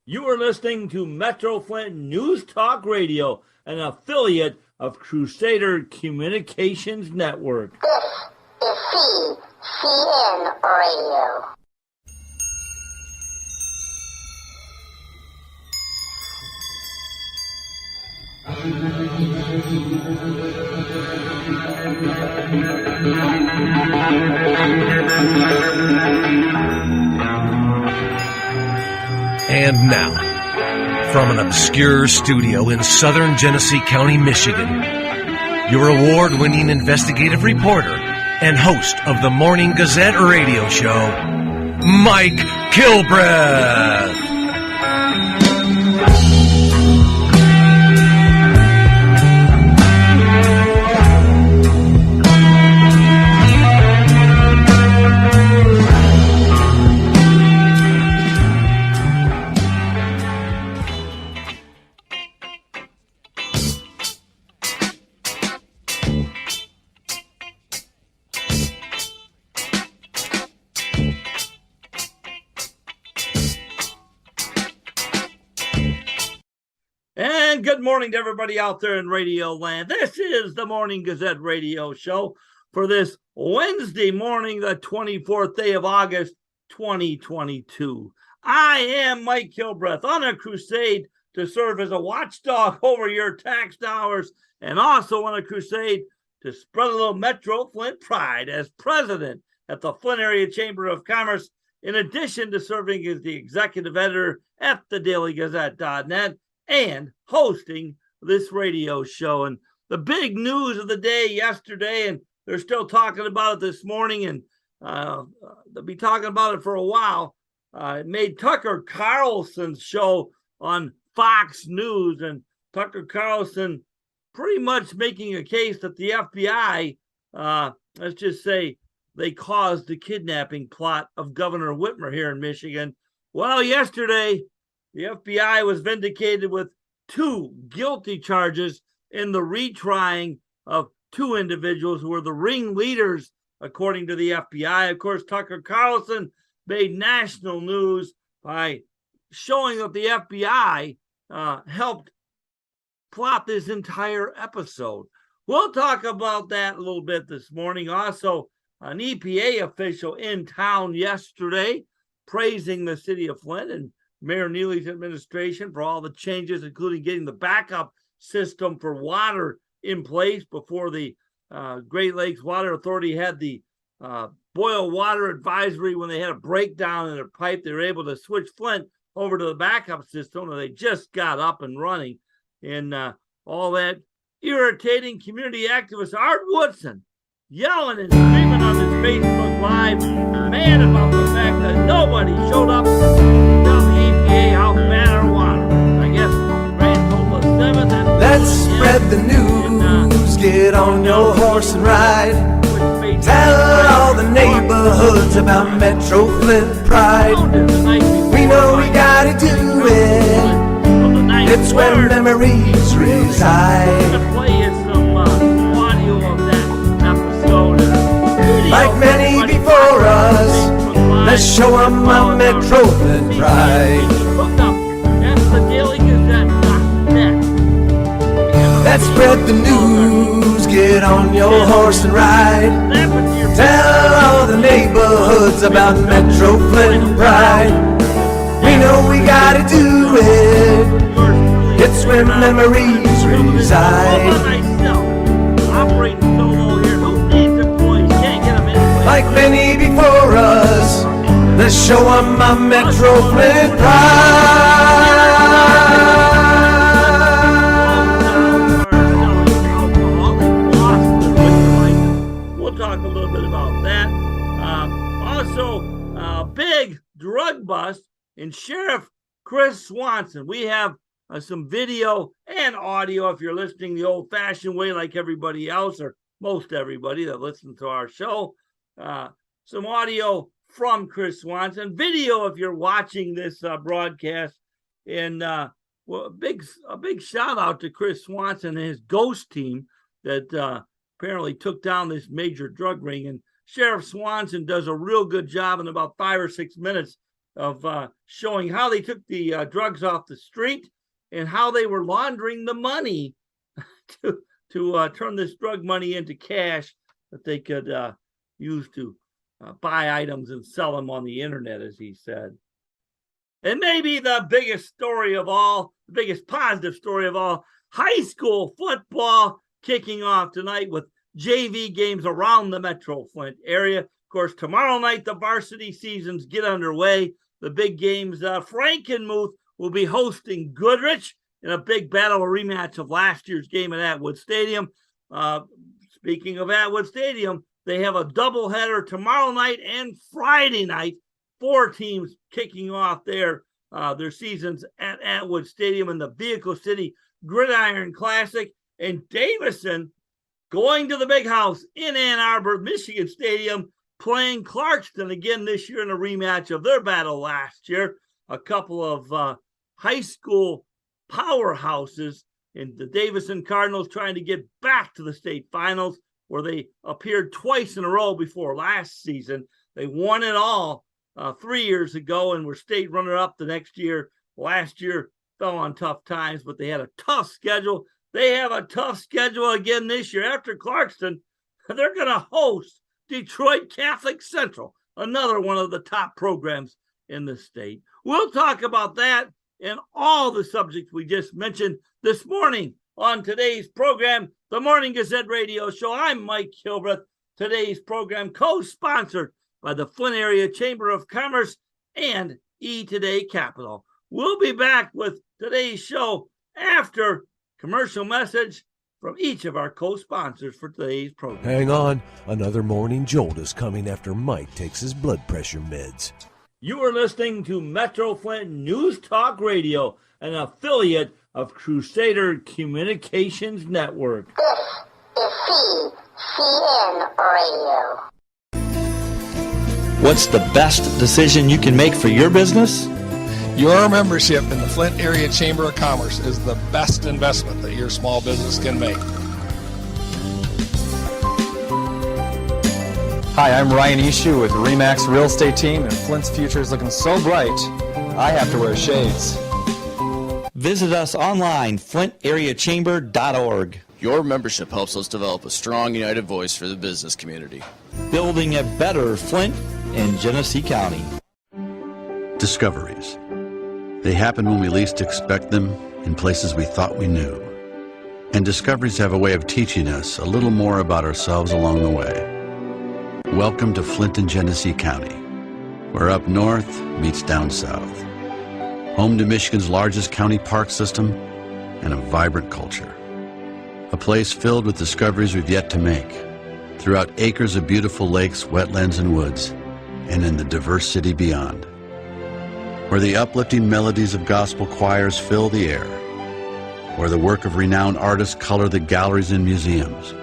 You are listening to Metro Flint News Talk Radio, an affiliate of Crusader Communications Network. This is CCN Radio. And now, from an obscure studio in southern Genesee County, Michigan, your award-winning investigative reporter and host of the Morning Gazette radio show, Mike Kilbreath. And good morning to everybody out there in Radio Land. This is the Morning Gazette radio show for this Wednesday morning, the 24th day of August, 2022. I am Mike Kilbreath on a crusade to serve as a watchdog over your tax dollars and also on a crusade to spread a little Metro Flint pride as president at the Flint Area Chamber of Commerce, in addition to serving as the executive editor at thedailygazette.net and hosting this radio show. And the big news of the day yesterday, and they're still talking about it this morning, and they'll be talking about it for a while. It made Tucker Carlson's show on Fox News, and Tucker Carlson pretty much making a case that the FBI, let's just say, they caused the kidnapping plot of Governor Whitmer here in Michigan. Well, yesterday, the FBI was vindicated with 2 guilty charges in the retrying of 2 individuals who were the ringleaders, according to the FBI. Of course, Tucker Carlson made national news by showing that the FBI helped plot this entire episode. We'll talk about that a little bit this morning. Also, an EPA official in town yesterday praising the city of Flint and Mayor Neely's administration for all the changes, including getting the backup system for water in place before the Great Lakes Water Authority had the boil water advisory. When they had a breakdown in their pipe, they were able to switch Flint over to the backup system, and they just got up and running. And all that irritating community activist Art Woodson yelling and screaming on his Facebook Live, mad about the fact that nobody showed up to tell the EPA how bad our water is. I guess Grant told us 7th. Let's spread the news, get on your horse and ride. Tell all the neighborhoods about Metro Flint pride. We know we gotta do it. It's where memories reside. Like many before us, let's show them my Metro Flint pride. Let's spread the news, get on your horse and ride. Tell all the neighborhoods about Metro Flint pride. We know we gotta do it. It's where memories reside. Like many before us, let's show them my Metro Flint pride. We'll talk a little bit about that. Also, big drug bust in Sheriff Chris Swanson. We have some video and audio if you're listening the old-fashioned way like everybody else, or most everybody that listens to our show. Some audio from Chris Swanson, video if you're watching this broadcast, and well, a big shout out to Chris Swanson and his ghost team that apparently took down this major drug ring. And Sheriff Swanson does a real good job in about 5 or 6 minutes of showing how they took the drugs off the street and how they were laundering the money to turn this drug money into cash that they could use to buy items and sell them on the internet, as he said. And maybe the biggest story of all, the biggest positive story of all, high school football kicking off tonight with JV games around the Metro Flint area. Of course, tomorrow night, the varsity seasons get underway. The big games, Frankenmuth will be hosting Goodrich in a big battle, a rematch of last year's game at Atwood Stadium. Speaking of Atwood Stadium, they have a doubleheader tomorrow night and Friday night. 4 teams kicking off their seasons at Atwood Stadium in the Vehicle City Gridiron Classic. And Davison going to the big house in Ann Arbor, Michigan Stadium, playing Clarkston again this year in a rematch of their battle last year. A couple of high school powerhouses, and the Davison Cardinals trying to get back to the state finals, where they appeared twice in a row before last season. They won it all 3 years ago and were state runner-up the next year. Last year fell on tough times, but they had a tough schedule. They have a tough schedule again this year. After Clarkston, they're going to host Detroit Catholic Central, another one of the top programs in the state. We'll talk about that and all the subjects we just mentioned this morning on today's program, the Morning Gazette Radio Show. I'm Mike Kilbreth. Today's program co-sponsored by the Flint Area Chamber of Commerce and E-Today Capital. We'll be back with today's show after commercial message from each of our co-sponsors for today's program. Hang on, another morning jolt is coming after Mike takes his blood pressure meds. You are listening to Metro Flint News Talk Radio, an affiliate of Crusader Communications Network. This is CCN Radio. What's the best decision you can make for your business? Your membership in the Flint Area Chamber of Commerce is the best investment that your small business can make. Hi, I'm Ryan Ishu with Remax Real Estate Team, and Flint's future is looking so bright, I have to wear shades. Visit us online, flintareachamber.org. Your membership helps us develop a strong, united voice for the business community. Building a better Flint and Genesee County. Discoveries. They happen when we least expect them, in places we thought we knew. And discoveries have a way of teaching us a little more about ourselves along the way. Welcome to Flint and Genesee County, where up north meets down south. Home to Michigan's largest county park system and a vibrant culture. A place filled with discoveries we've yet to make, throughout acres of beautiful lakes, wetlands, and woods, and in the diverse city beyond. Where the uplifting melodies of gospel choirs fill the air, where the work of renowned artists color the galleries and museums,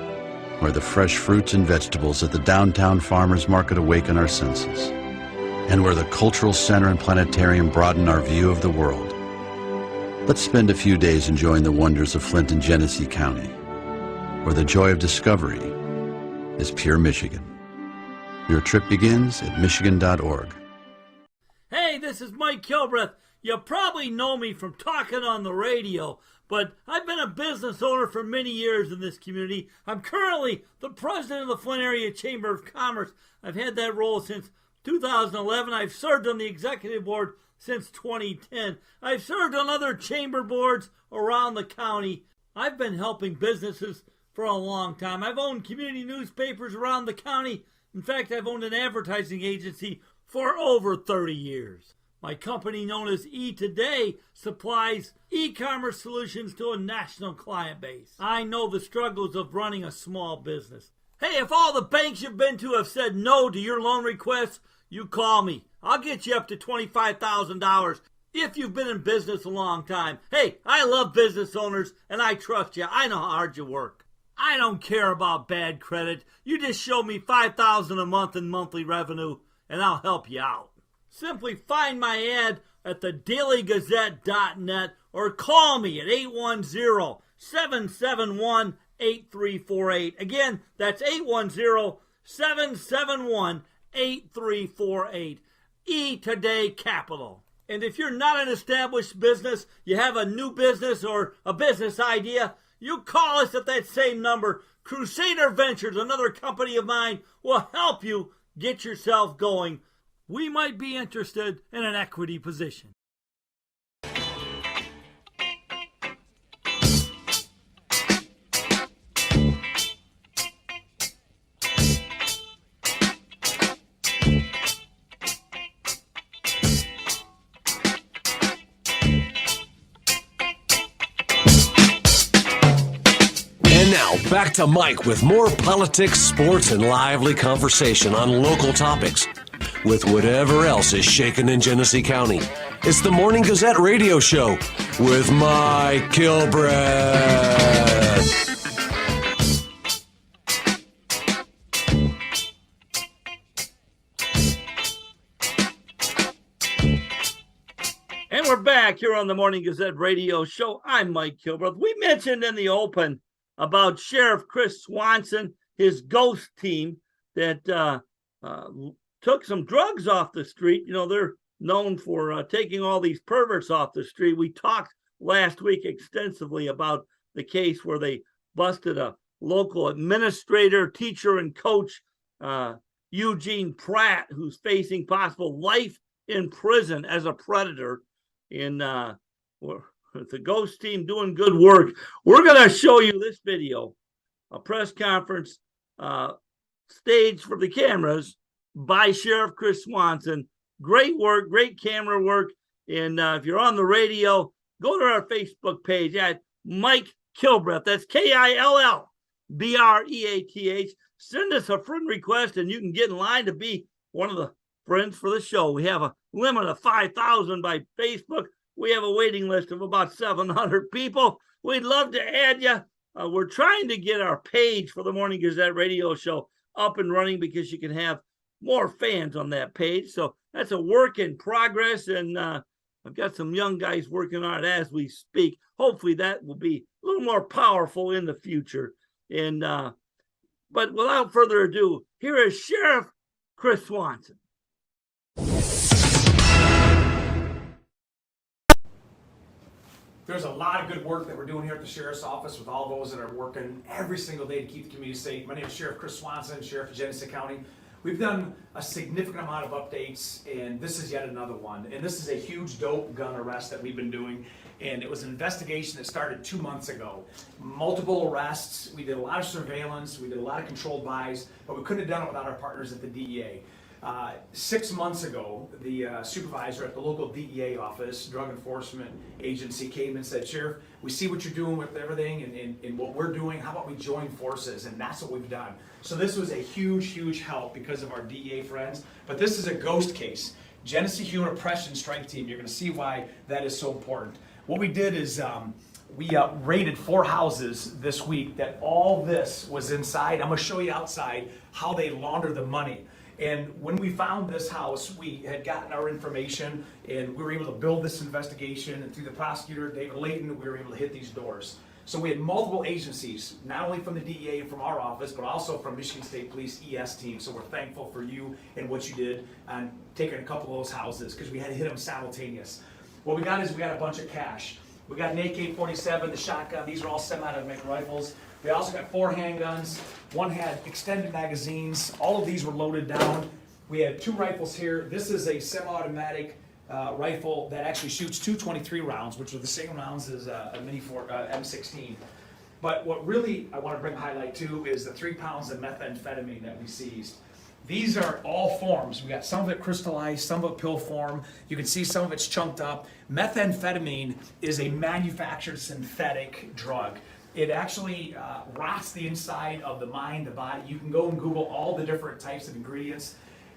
where the fresh fruits and vegetables at the downtown farmers market awaken our senses, and where the cultural center and planetarium broaden our view of the world. Let's spend a few days enjoying the wonders of Flint and Genesee County, where the joy of discovery is pure Michigan. Your trip begins at michigan.org. Hey, this is Mike Kilbreth. You probably know me from talking on the radio, but I've been a business owner for many years in this community. I'm currently the president of the Flint Area Chamber of Commerce. I've had that role since 2011. I've served on the executive board since 2010. I've served on other chamber boards around the county. I've been helping businesses for a long time. I've owned community newspapers around the county. In fact, I've owned an advertising agency for over 30 years. My company, known as E-Today, supplies e-commerce solutions to a national client base. I know the struggles of running a small business. Hey, if all the banks you've been to have said no to your loan requests, you call me. I'll get you up to $25,000 if you've been in business a long time. Hey, I love business owners, and I trust you. I know how hard you work. I don't care about bad credit. You just show me $5,000 a month in monthly revenue, and I'll help you out. Simply find my ad at thedailygazette.net or call me at 810-771-8348. Again, that's 810-771-8348. Today Capital. And if you're not an established business, you have a new business or a business idea, you call us at that same number. Crusader Ventures, another company of mine, will help you get yourself going. We might be interested in an equity position. Now, back to Mike with more politics, sports, and lively conversation on local topics with whatever else is shaking in Genesee County. It's the Morning Gazette radio show with Mike Kilbreth. And we're back here on the Morning Gazette radio show. I'm Mike Kilbreth. We mentioned in the open about Sheriff Chris Swanson, his ghost team that took some drugs off the street. You know, they're known for taking all these perverts off the street. We talked last week extensively about the case where they busted a local administrator, teacher, and coach, Eugene Pratt, who's facing possible life in prison as a predator. The ghost team doing good work. We're going to show you this video, a press conference staged for the cameras by Sheriff Chris Swanson. Great work, great camera work. And if you're on the radio, go to our Facebook page at Mike Kilbreth. That's Killbreath. Send us a friend request and you can get in line to be one of the friends for the show. We have a limit of 5,000 by Facebook. We have a waiting list of about 700 people. We'd love to add you. We're trying to get our page for the Morning Gazette radio show up and running because you can have more fans on that page. So that's a work in progress, and I've got some young guys working on it as we speak. Hopefully that will be a little more powerful in the future. And but without further ado, here is Sheriff Chris Swanson. There's a lot of good work that we're doing here at the Sheriff's Office with all those that are working every single day to keep the community safe. My name is Sheriff Chris Swanson, Sheriff of Genesee County. We've done a significant amount of updates, and this is yet another one. And this is a huge dope gun arrest that we've been doing, and it was an investigation that started 2 months ago. Multiple arrests, we did a lot of surveillance, we did a lot of controlled buys, but we couldn't have done it without our partners at the DEA. 6 months ago, the supervisor at the local DEA office, Drug Enforcement Agency, came and said, Sheriff, we see what you're doing with everything and what we're doing. How about we join forces? And that's what we've done. So this was a huge, huge help because of our DEA friends. But this is a ghost case. Genesee Human Oppression Strike Team. You're going to see why that is so important. What we did is we raided 4 houses this week that all this was inside. I'm going to show you outside how they launder the money. And when we found this house, we had gotten our information and we were able to build this investigation, and through the prosecutor, David Layton, we were able to hit these doors. So we had multiple agencies, not only from the DEA and from our office, but also from Michigan State Police ES team. So we're thankful for you and what you did on taking a couple of those houses because we had to hit them simultaneous. What we got is we got a bunch of cash. We got an AK-47, the shotgun. These are all semi-automatic rifles. We also got 4 handguns. One had extended magazines. All of these were loaded down. We had 2 rifles here. This is a semi-automatic rifle that actually shoots 223 rounds, which are the same rounds as a mini M16. But what really I want to bring highlight to is the 3 pounds of methamphetamine that we seized. These are all forms. We got some of it crystallized, some of it pill form. You can see some of it's chunked up. Methamphetamine is a manufactured synthetic drug. It actually rots the inside of the mind, the body. You can go and Google all the different types of ingredients.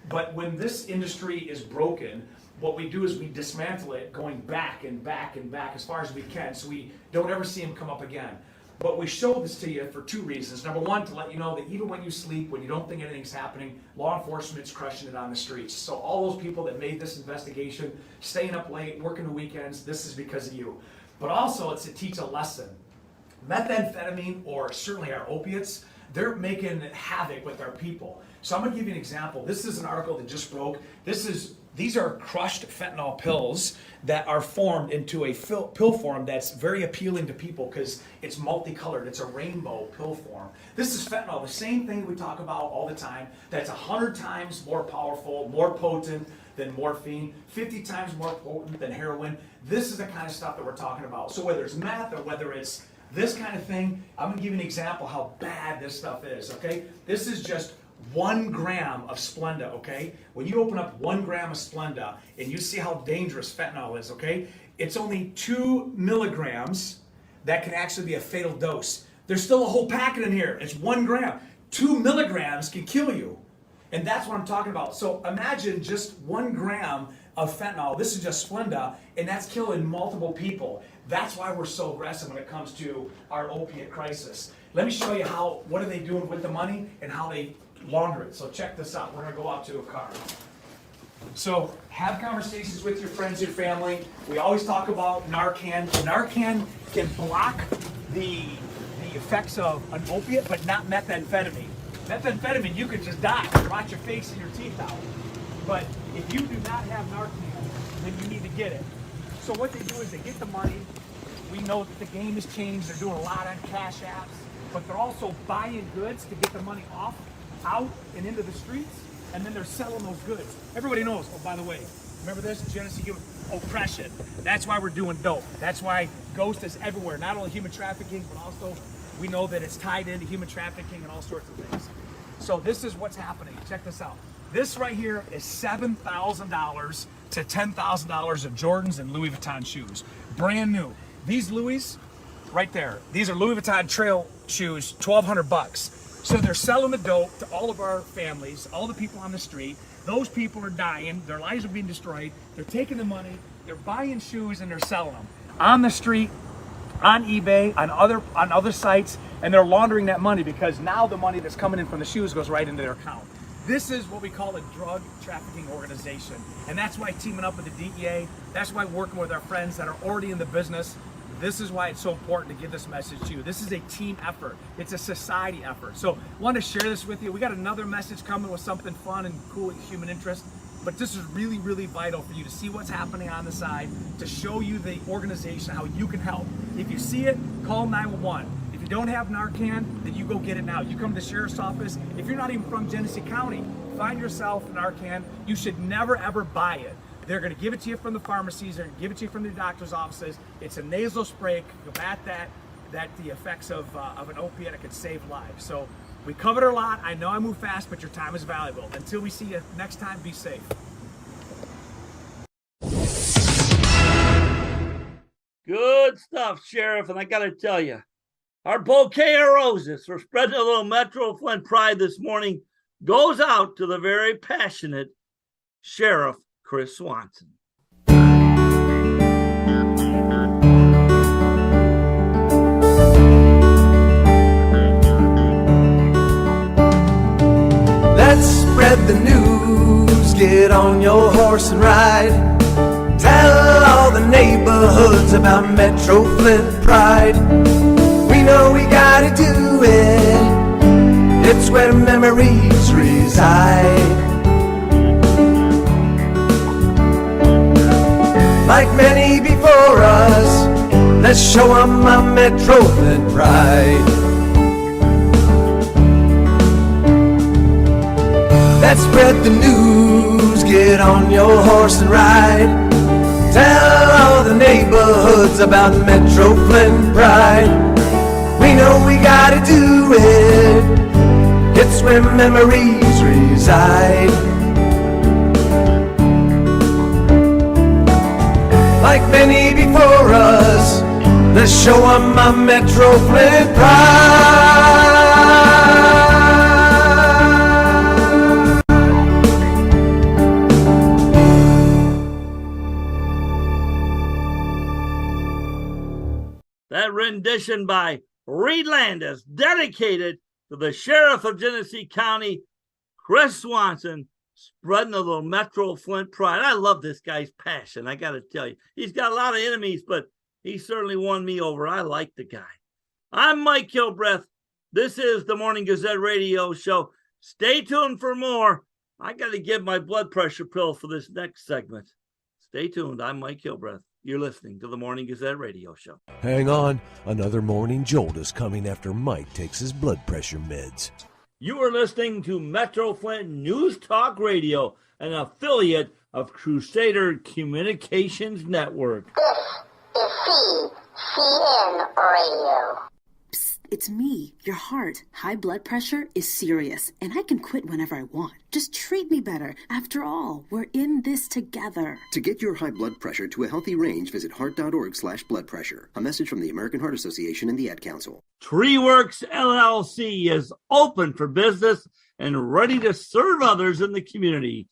But when this industry is broken, what we do is we dismantle it going back and back and back as far as we can so we don't ever see them come up again. But we show this to you for 2 reasons. Number one, to let you know that even when you sleep, when you don't think anything's happening, law enforcement's crushing it on the streets. So all those people that made this investigation, staying up late, working the weekends, this is because of you. But also it's to teach a lesson. Methamphetamine, or certainly our opiates, they're making havoc with our people. So I'm going to give you an example. This is an article that just broke. This is These are crushed fentanyl pills that are formed into a pill form that's very appealing to people because it's multicolored. It's a rainbow pill form. This is fentanyl, the same thing we talk about all the time, that's 100 times more powerful, more potent than morphine, 50 times more potent than heroin. This is the kind of stuff that we're talking about. So whether it's meth or whether it's this kind of thing, I'm gonna give you an example how bad this stuff is, okay? This is just 1 gram of Splenda, okay? When you open up 1 gram of Splenda and you see how dangerous fentanyl is, okay? It's only 2 milligrams that can actually be a fatal dose. There's still a whole packet in here. It's 1 gram. 2 milligrams can kill you. And that's what I'm talking about. So imagine just 1 gram of fentanyl. This is just Splenda, and that's killing multiple people. That's why we're so aggressive when it comes to our opiate crisis. Let me show you what are they doing with the money and how they launder it. So check this out. We're gonna go out to a car. So have conversations with your friends, your family. We always talk about Narcan. Narcan can block the effects of an opiate, but not methamphetamine. Methamphetamine, you could just die, rot your face and your teeth out. But if you do not have Narcan, then you need to get it. So what they do is they get the money. We know that the game has changed. They're doing a lot on cash apps, but they're also buying goods to get the money out and into the streets, and then they're selling those goods. Everybody knows, oh, by the way, remember this, Genesee oppression. That's why we're doing dope. That's why Ghost is everywhere. Not only human trafficking, but also we know that it's tied into human trafficking and all sorts of things. So this is what's happening. Check this out. This right here is $7,000 to $10,000 of Jordans and Louis Vuitton shoes. Brand new. These Louis, right there, these are Louis Vuitton trail shoes, $1,200. So they're selling the dope to all of our families, all the people on the street. Those people are dying, their lives are being destroyed. They're taking the money, they're buying shoes and they're selling them on the street, on eBay, on other sites, and they're laundering that money because now the money that's coming in from the shoes goes right into their account. This is what we call a drug trafficking organization. And that's why teaming up with the DEA, that's why working with our friends that are already in the business, this is why it's so important to give this message to you. This is a team effort. It's a society effort. So I want to share this with you. We got another message coming with something fun and cool and human interest. But this is really, really vital for you to see what's happening on the side, to show you the organization, how you can help. If you see it, call 911. If you don't have Narcan, then you go get it now. You come to the sheriff's office. If you're not even from Genesee County, find yourself Narcan. You should never, ever buy it. They're going to give it to you from the pharmacies. They're going to give it to you from the doctor's offices. It's a nasal spray. Combat the effects of an opiate. It could save lives. So we covered a lot. I know I move fast, but your time is valuable. Until we see you next time, be safe. Good stuff, Sheriff. And I got to tell you, our bouquet of roses for spreading a little Metro Flint pride this morning goes out to the very passionate Sheriff Chris Swanson. Let's spread the news, get on your horse and ride. Tell all the neighborhoods about Metro Flint pride. We know we gotta do it, it's where memories reside. Like many before us, let's show 'em my Metro Flint pride. Let's spread the news, get on your horse and ride. Tell all the neighborhoods about Metro Flint pride. We know we gotta do it, it's where memories reside. Like many before us, let's show 'em my Metro Flint pride. That rendition by Reed Landis, dedicated to the Sheriff of Genesee County, Chris Swanson, spreading a little Metro Flint pride. I love this guy's passion, I got to tell you. He's got a lot of enemies, but he certainly won me over. I like the guy. I'm Mike Kilbreath. This is the Morning Gazette Radio Show. Stay tuned for more. I got to give my blood pressure pill for this next segment. Stay tuned. I'm Mike Kilbreth. You're listening to the Morning Gazette Radio Show. Hang on. Another morning jolt is coming after Mike takes his blood pressure meds. You are listening to Metro Flint News Talk Radio, an affiliate of Crusader Communications Network. This is CCN Radio. Psst, it's me, your heart. High blood pressure is serious, and I can quit whenever I want. Just treat me better. After all, we're in this together. To get your high blood pressure to a healthy range, visit heart.org/blood pressure. A message from the American Heart Association and the Ad Council. TreeWorks LLC is open for business and ready to serve others in the community.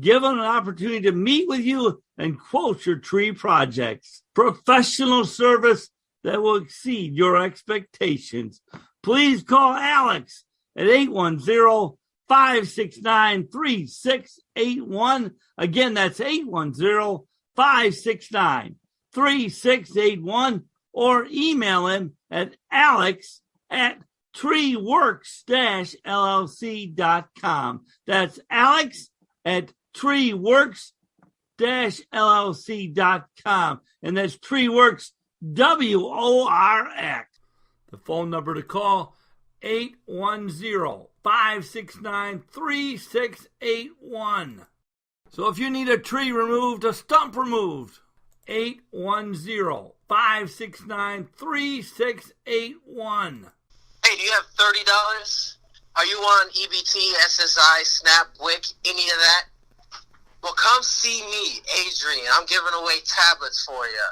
Give them an opportunity to meet with you and quote your tree projects. Professional service that will exceed your expectations. Please call Alex at 810-569-3681. Again, that's 810-569-3681, or email him at alex@treeworks-llc.com. That's alex@treeworks-llc.com. And that's TreeWorks, WORX. The phone number to call, 810-569-3681. So if you need a tree removed, a stump removed, 810-569-3681. Hey, do you have $30? Are you on EBT, SSI, SNAP, WIC, any of that? Well, come see me, Adrian. I'm giving away tablets for you.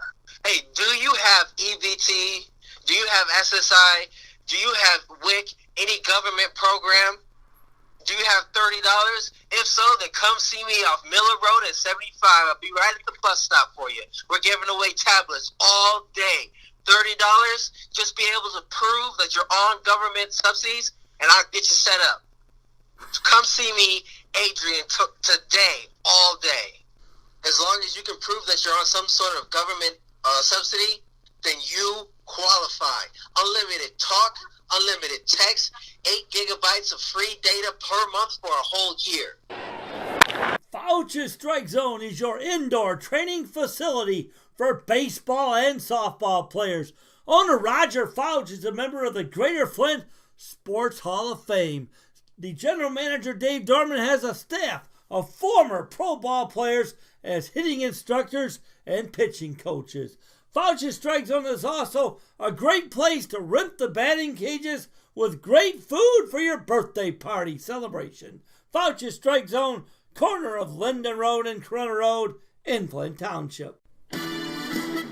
Hey, do you have EBT? Do you have SSI? Do you have WIC, any government program? Do you have $30? If so, then come see me off Miller Road at 75. I'll be right at the bus stop for you. We're giving away tablets all day. $30, just be able to prove that you're on government subsidies, and I'll get you set up. So come see me, Adrian, today, all day. As long as you can prove that you're on some sort of government subsidy, then you qualify. Unlimited talk, unlimited text, 8 gigabytes of free data per month for a whole year. Fouch's Strike Zone is your indoor training facility for baseball and softball players. Owner Roger Fouch is a member of the Greater Flint Sports Hall of Fame. The general manager, Dave Dorman, has a staff of former pro ball players as hitting instructors and pitching coaches. Fouch's Strike Zone is also a great place to rent the batting cages with great food for your birthday party celebration. Fouch's Strike Zone, corner of Linden Road and Corona Road in Flint Township.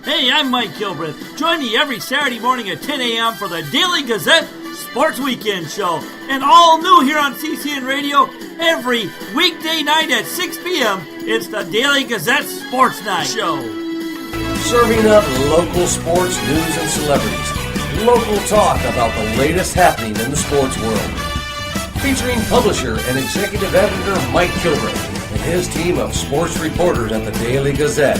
Hey, I'm Mike Kilbreth. Join me every Saturday morning at 10 a.m. for the Daily Gazette Sports Weekend Show. And all new here on CCN Radio, every weekday night at 6 p.m., it's the Daily Gazette Sports Night Show. Serving up local sports news and celebrities. Local talk about the latest happening in the sports world. Featuring publisher and executive editor Mike Kilbreth and his team of sports reporters at the Daily Gazette.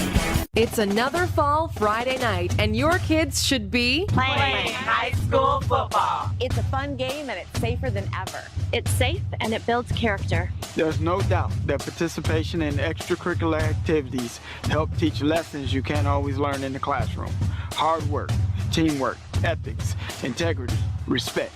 It's another fall Friday night, and your kids should be playing high school football. It's a fun game, and it's safer than ever. It's safe, and it builds character. There's no doubt that participation in extracurricular activities help teach lessons you can't always learn in the classroom. Hard work, teamwork, ethics, integrity, respect.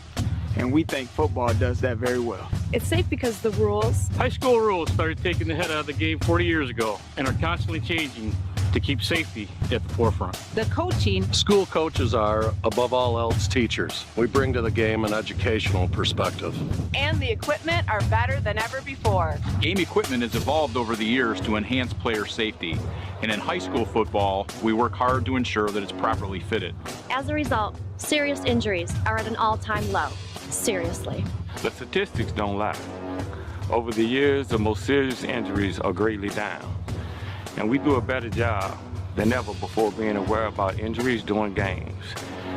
And we think football does that very well. It's safe because the rules. High school rules started taking the head out of the game 40 years ago and are constantly changing to keep safety at the forefront. The coaching. School coaches are, above all else, teachers. We bring to the game an educational perspective. And the equipment are better than ever before. Game equipment has evolved over the years to enhance player safety. And in high school football, we work hard to ensure that it's properly fitted. As a result, serious injuries are at an all-time low. Seriously. The statistics don't lie. Over the years, the most serious injuries are greatly down. And we do a better job than ever before being aware about injuries during games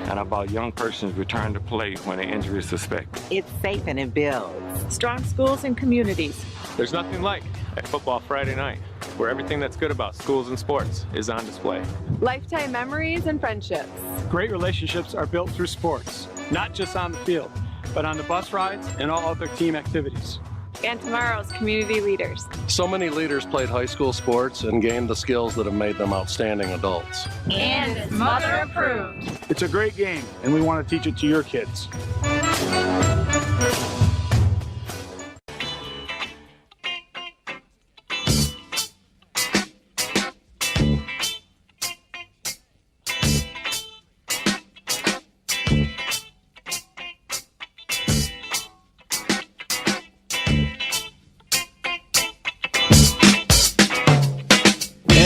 and about young persons return to play when an injury is suspected. It's safe and it builds. Strong schools and communities. There's nothing like a football Friday night, where everything that's good about schools and sports is on display. Lifetime memories and friendships. Great relationships are built through sports, not just on the field, but on the bus rides and all other team activities. and tomorrow's community leaders. So many leaders played high school sports and gained the skills that have made them outstanding adults. And it's mother approved. It's a great game, and we want to teach it to your kids.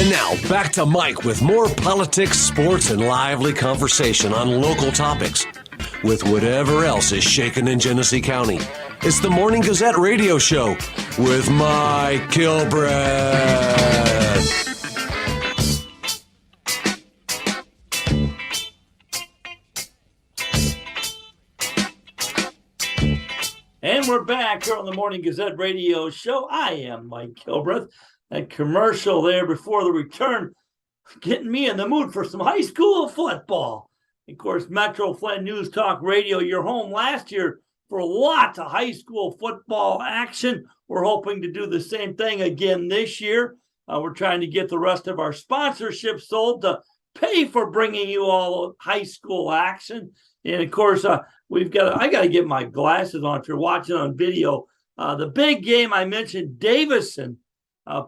Now, back to Mike with more politics, sports, and lively conversation on local topics with whatever else is shaking in Genesee County. It's the Morning Gazette radio show with Mike Kilbreth. And we're back here on the Morning Gazette radio show. I am Mike Kilbreth. That commercial there before the return, getting me in the mood for some high school football. Of course, Metro Flint News Talk Radio, your home last year for lots of high school football action. We're hoping to do the same thing again this year. We're trying to get the rest of our sponsorships sold to pay for bringing you all high school action. And of course, I got to get my glasses on if you're watching on video. The big game I mentioned, Davison,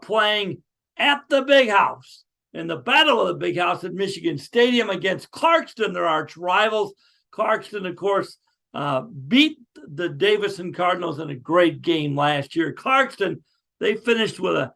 playing at the Big House in the Battle of the Big House at Michigan Stadium against Clarkston, their arch rivals. Clarkston, of course, beat the Davison Cardinals in a great game last year. Clarkston, they finished with a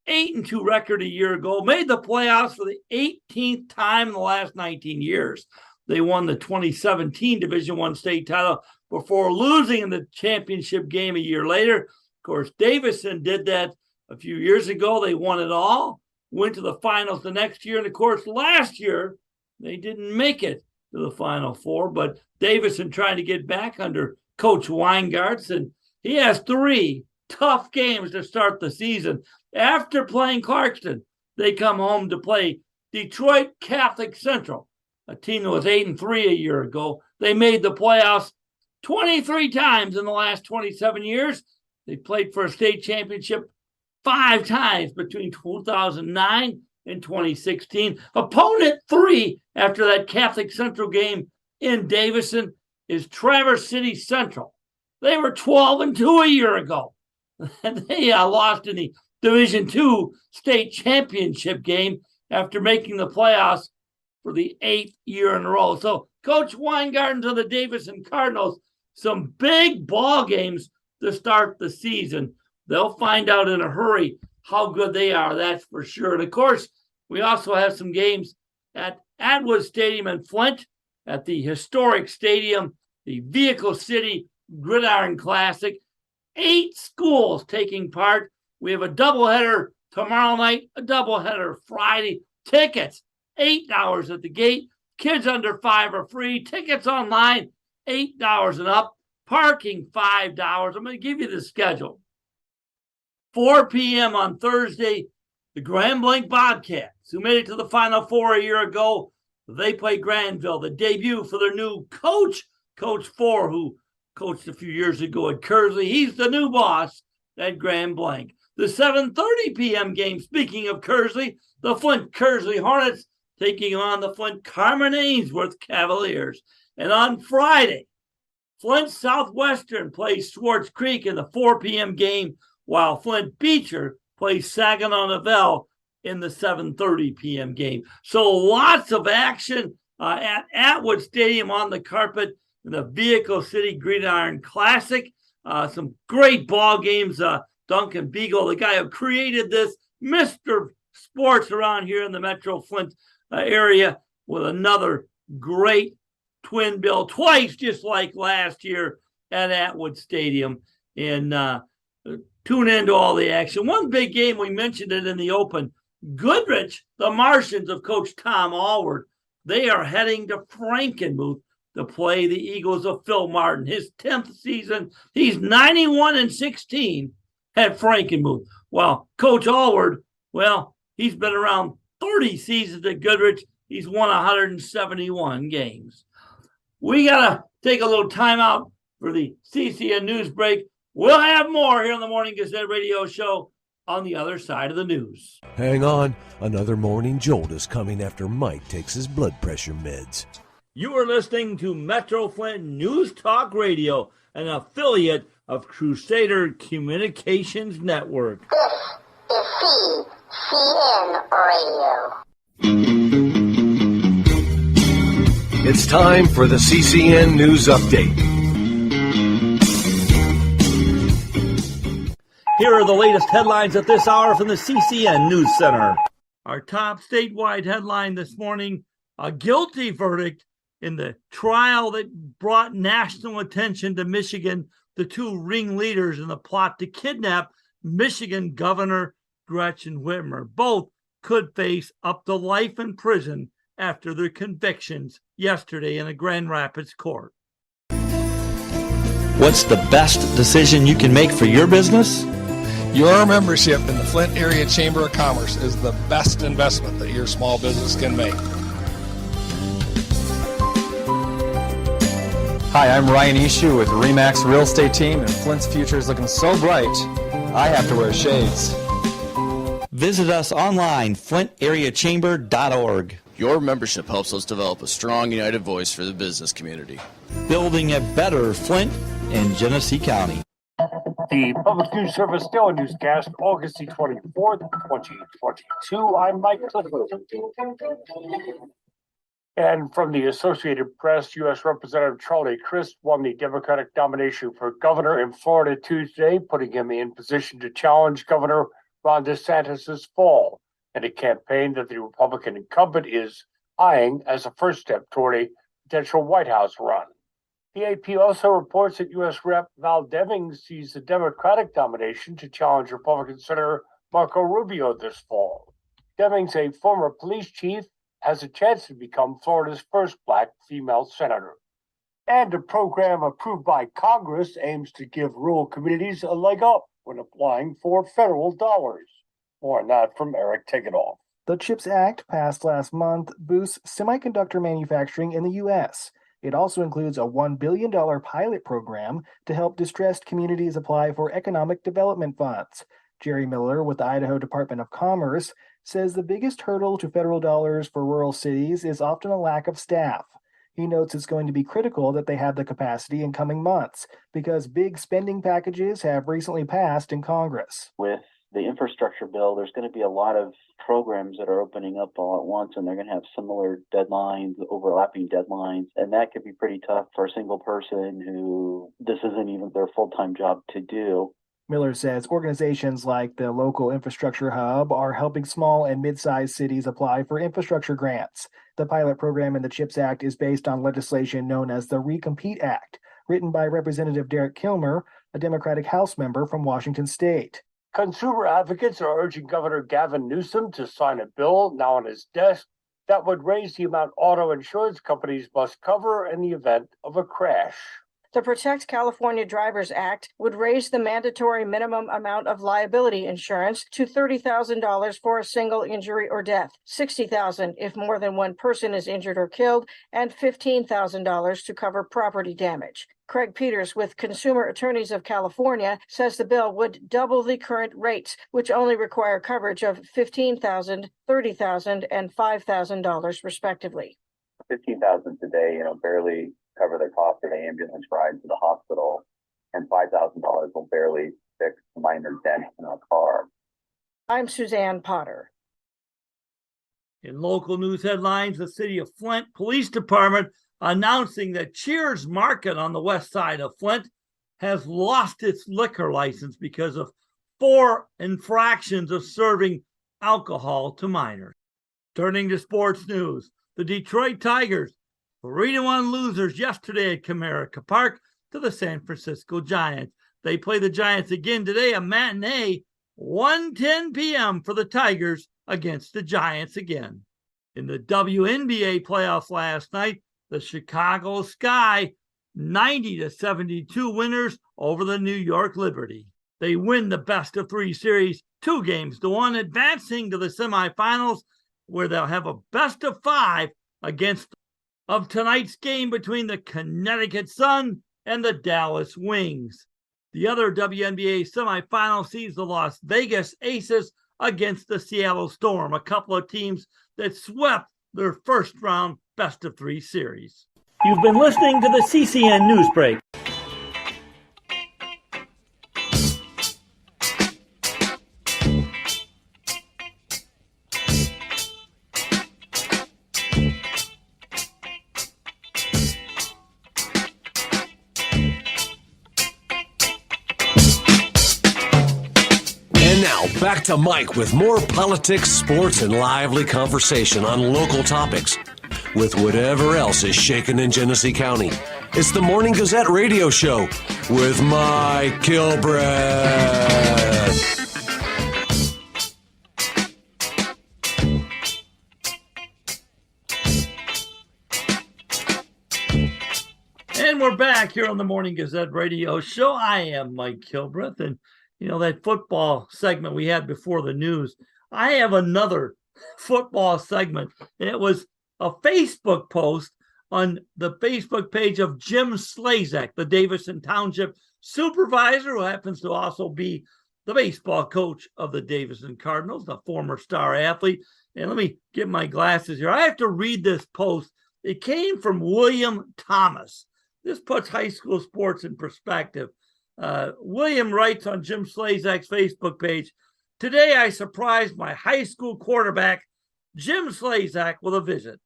8-2 record a year ago, made the playoffs for the 18th time in the last 19 years. They won the 2017 Division I state title before losing in the championship game a year later. Of course, Davison did that a few years ago. They won it all, went to the finals the next year. And of course, last year, they didn't make it to the Final Four, but Davison trying to get back under Coach Weingartz. And he has 3 tough games to start the season. After playing Clarkston, they come home to play Detroit Catholic Central, a team that was 8-3 a year ago. They made the playoffs 23 times in the last 27 years. They played for a state championship 5 times between 2009 and 2016. Opponent 3 after that Catholic Central game in Davison is Traverse City Central. They were 12-2 a year ago. And they lost in the Division II state championship game after making the playoffs for the 8th year in a row. So Coach Weingarten to the Davison Cardinals, some big ball games to start the season. They'll find out in a hurry how good they are, that's for sure. And of course, we also have some games at Atwood Stadium in Flint, at the historic stadium, the Vehicle City Gridiron Classic. 8 schools taking part. We have a doubleheader tomorrow night, a doubleheader Friday. Tickets, $8 at the gate. Kids under 5 are free. Tickets online, $8 and up. Parking, $5. I'm going to give you the schedule. 4 p.m. on Thursday, the Grand Blanc Bobcats, who made it to the Final Four a year ago, they play Granville, the debut for their new coach, Coach Four, who coached a few years ago at Kearsley. He's the new boss at Grand Blanc. The 7:30 p.m. game, speaking of Kearsley, the Flint Kearsley Hornets taking on the Flint Carmen Ainsworth Cavaliers. And on Friday, Flint Southwestern plays Swartz Creek in the 4 p.m. game, while Flint Beecher plays Saginaw-Neville in the 7:30 p.m. game. So lots of action at Atwood Stadium on the carpet in the Vehicle City Gridiron Classic. Some great ball games. Duncan Beagle, the guy who created this, Mr. Sports around here in the Metro Flint area, with another great twin bill, twice just like last year at Atwood Stadium. And tune into all the action. One big game, we mentioned it in the open, Goodrich, the Martians of Coach Tom Allward, they are heading to Frankenmuth to play the Eagles of Phil Martin. His 10th season, he's 91-16 at Frankenmuth. Well, Coach Allward, well, he's been around 30 seasons at Goodrich. He's won 171 games. We got to take a little time out for the CCN news break. We'll have more here on the Morning Gazette radio show on the other side of the news. Hang on, another morning jolt is coming after Mike takes his blood pressure meds. You are listening to Metro Flint News Talk Radio, an affiliate of Crusader Communications Network. This is CCN Radio. It's time for the CCN News Update. Here are the latest headlines at this hour from the CCN News Center. Our top statewide headline this morning, a guilty verdict in the trial that brought national attention to Michigan, the two ringleaders in the plot to kidnap Michigan Governor Gretchen Whitmer. Both could face up to life in prison after their convictions yesterday in a Grand Rapids court. What's the best decision you can make for your business? Your membership in the Flint Area Chamber of Commerce is the best investment that your small business can make. Hi, I'm Ryan Ishu with RE/MAX Real Estate Team, and Flint's future is looking so bright, I have to wear shades. Visit us online, flintareachamber.org. Your membership helps us develop a strong, united voice for the business community. Building a better Flint and Genesee County. The Public News Service Daily Newscast, August the 24th, 2022. I'm Mike Clifford. And from the Associated Press, U.S. Representative Charlie Crist won the Democratic nomination for governor in Florida Tuesday, putting him in position to challenge Governor Ron DeSantis' fall in a campaign that the Republican incumbent is eyeing as a first step toward a potential White House run. The AP also reports that U.S. Rep. Val Demings sees the Democratic nomination to challenge Republican Senator Marco Rubio this fall. Demings, a former police chief, has a chance to become Florida's first black female senator. And a program approved by Congress aims to give rural communities a leg up when applying for federal dollars. More on that from Eric Tegedoff. The CHIPS Act, passed last month, boosts semiconductor manufacturing in the U.S. It also includes a $1 billion pilot program to help distressed communities apply for economic development funds. Jerry Miller with the Idaho Department of Commerce says the biggest hurdle to federal dollars for rural cities is often a lack of staff. He notes it's going to be critical that they have the capacity in coming months because big spending packages have recently passed in Congress. With the infrastructure bill, there's going to be a lot of programs that are opening up all at once, and they're going to have similar deadlines, overlapping deadlines, and that could be pretty tough for a single person who this isn't even their full-time job to do. Miller says organizations like the Local Infrastructure Hub are helping small and mid-sized cities apply for infrastructure grants. The pilot program in the CHIPS Act is based on legislation known as the Recompete Act, written by Representative Derek Kilmer, a Democratic House member from Washington State. Consumer advocates are urging Governor Gavin Newsom to sign a bill now on his desk that would raise the amount auto insurance companies must cover in the event of a crash. The Protect California Drivers Act would raise the mandatory minimum amount of liability insurance to $30,000 for a single injury or death, $60,000 if more than one person is injured or killed, and $15,000 to cover property damage. Craig Peters with Consumer Attorneys of California says the bill would double the current rates, which only require coverage of $15,000, $30,000, and $5,000 respectively. $15,000 today, barely cover the cost of an ambulance ride to the hospital, and $5,000 will barely fix a minor dent in a car. I'm Suzanne Potter. In local news headlines, the City of Flint Police Department announcing that Cheers Market on the west side of Flint has lost its liquor license because of 4 infractions of serving alcohol to minors. Turning to sports news, the Detroit Tigers 3-1 losers yesterday at Comerica Park to the San Francisco Giants. They play the Giants again today, a matinee, 1:10 p.m. for the Tigers against the Giants again. In the WNBA playoffs last night, the Chicago Sky 90-72 winners over the New York Liberty. They win the best-of-3 series 2-1, advancing to the semifinals where they'll have a best-of-5 against of tonight's game between the Connecticut Sun and the Dallas Wings. The other WNBA semifinal sees the Las Vegas Aces against the Seattle Storm, a couple of teams that swept their first round best-of-3 series. You've been listening to the CCN News Break. And now, back to Mike with more politics, sports, and lively conversation on local topics with whatever else is shaking in Genesee County. It's the Morning Gazette radio show with Mike Kilbreth. And we're back here on the Morning Gazette radio show. I am Mike Kilbreth, and that football segment we had before the news, I have another football segment, and it was a Facebook post on the Facebook page of Jim Slazak, the Davison Township supervisor, who happens to also be the baseball coach of the Davison Cardinals, the former star athlete. And let me get my glasses here. I have to read this post. It came from William Thomas. This puts high school sports in perspective. William writes on Jim Slazak's Facebook page, "Today I surprised my high school quarterback, Jim Slazak, with a visit.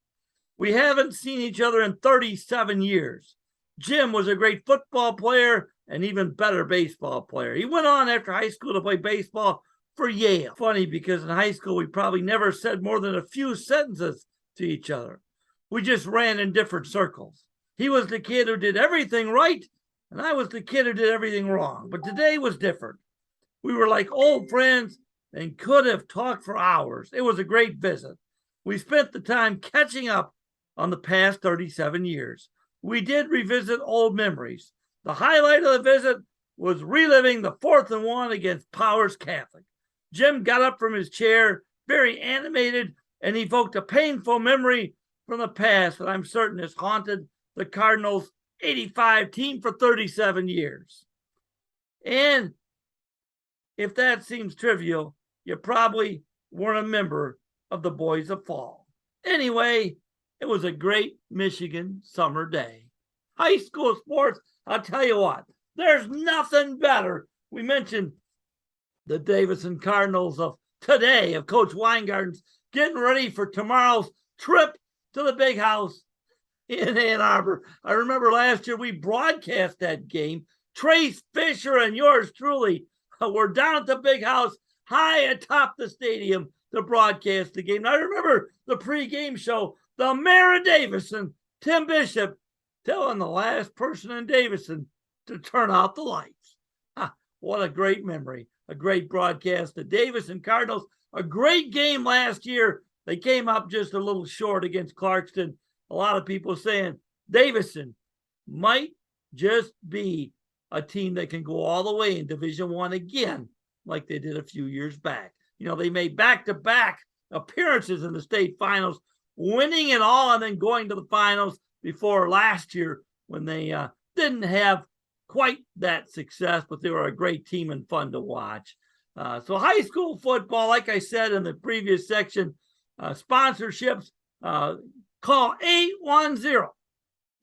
We haven't seen each other in 37 years. Jim was a great football player and even better baseball player. He went on after high school to play baseball for Yale. Funny, because in high school we probably never said more than a few sentences to each other. We just ran in different circles. He was the kid who did everything right, and I was the kid who did everything wrong. But today was different. We were like old friends and could have talked for hours. It was a great visit. We spent the time catching up on the past 37 years. We did revisit old memories. The highlight of the visit was reliving the 4th and 1 against Powers Catholic. Jim got up from his chair, very animated, and evoked a painful memory from the past that I'm certain has haunted the Cardinals' 85 team for 37 years. And if that seems trivial, you probably weren't a member of the Boys of Fall. Anyway, it was a great Michigan summer day. High school sports, I'll tell you what, there's nothing better. We mentioned the Davison Cardinals of today, of Coach Weingarten's, getting ready for tomorrow's trip to the big house in Ann Arbor. I remember last year we broadcast that game. Trace Fisher and yours truly were down at the big house, high atop the stadium to broadcast the game. I remember the pregame show, the mayor of Davison, Tim Bishop, telling the last person in Davison to turn out the lights. What a great memory, a great broadcast. The Davison Cardinals, a great game last year. They came up just a little short against Clarkston. A lot of people saying Davison might just be a team that can go all the way in Division I again, like they did a few years back. They made back-to-back appearances in the state finals, winning it all and then going to the finals before last year when they didn't have quite that success, but they were a great team and fun to watch. So high school football, like I said in the previous section, sponsorships, call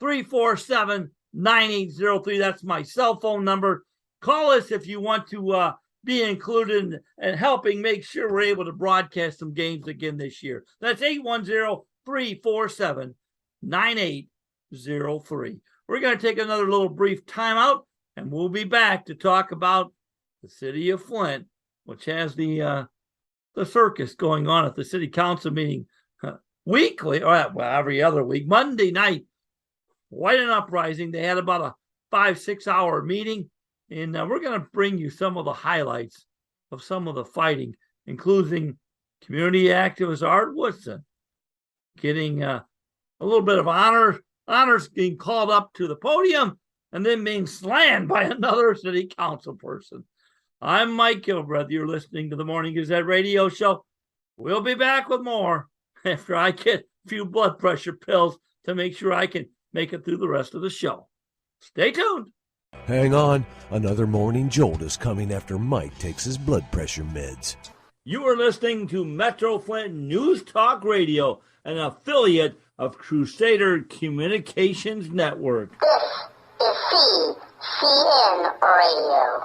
810-347-9803. That's my cell phone number. Call us if you want to be included in helping make sure we're able to broadcast some games again this year. That's 810-347-9803. We're going to take another little brief timeout, and we'll be back to talk about the city of Flint, which has the circus going on at the city council meeting weekly, or every other week. Monday night, quite an uprising. They had about a 5-6 hour meeting, and we're going to bring you some of the highlights of some of the fighting, including community activist Art Woodson getting a little bit of honors being called up to the podium and then being slammed by another city council person. I'm Mike Kilbreth. You're listening to the Morning Gazette radio show. We'll be back with more after I get a few blood pressure pills to make sure I can make it through the rest of the show. Stay tuned. Hang on, another morning jolt is coming after Mike takes his blood pressure meds. You are listening to Metro Flint News Talk Radio, an affiliate of Crusader Communications Network. This is CCN Radio.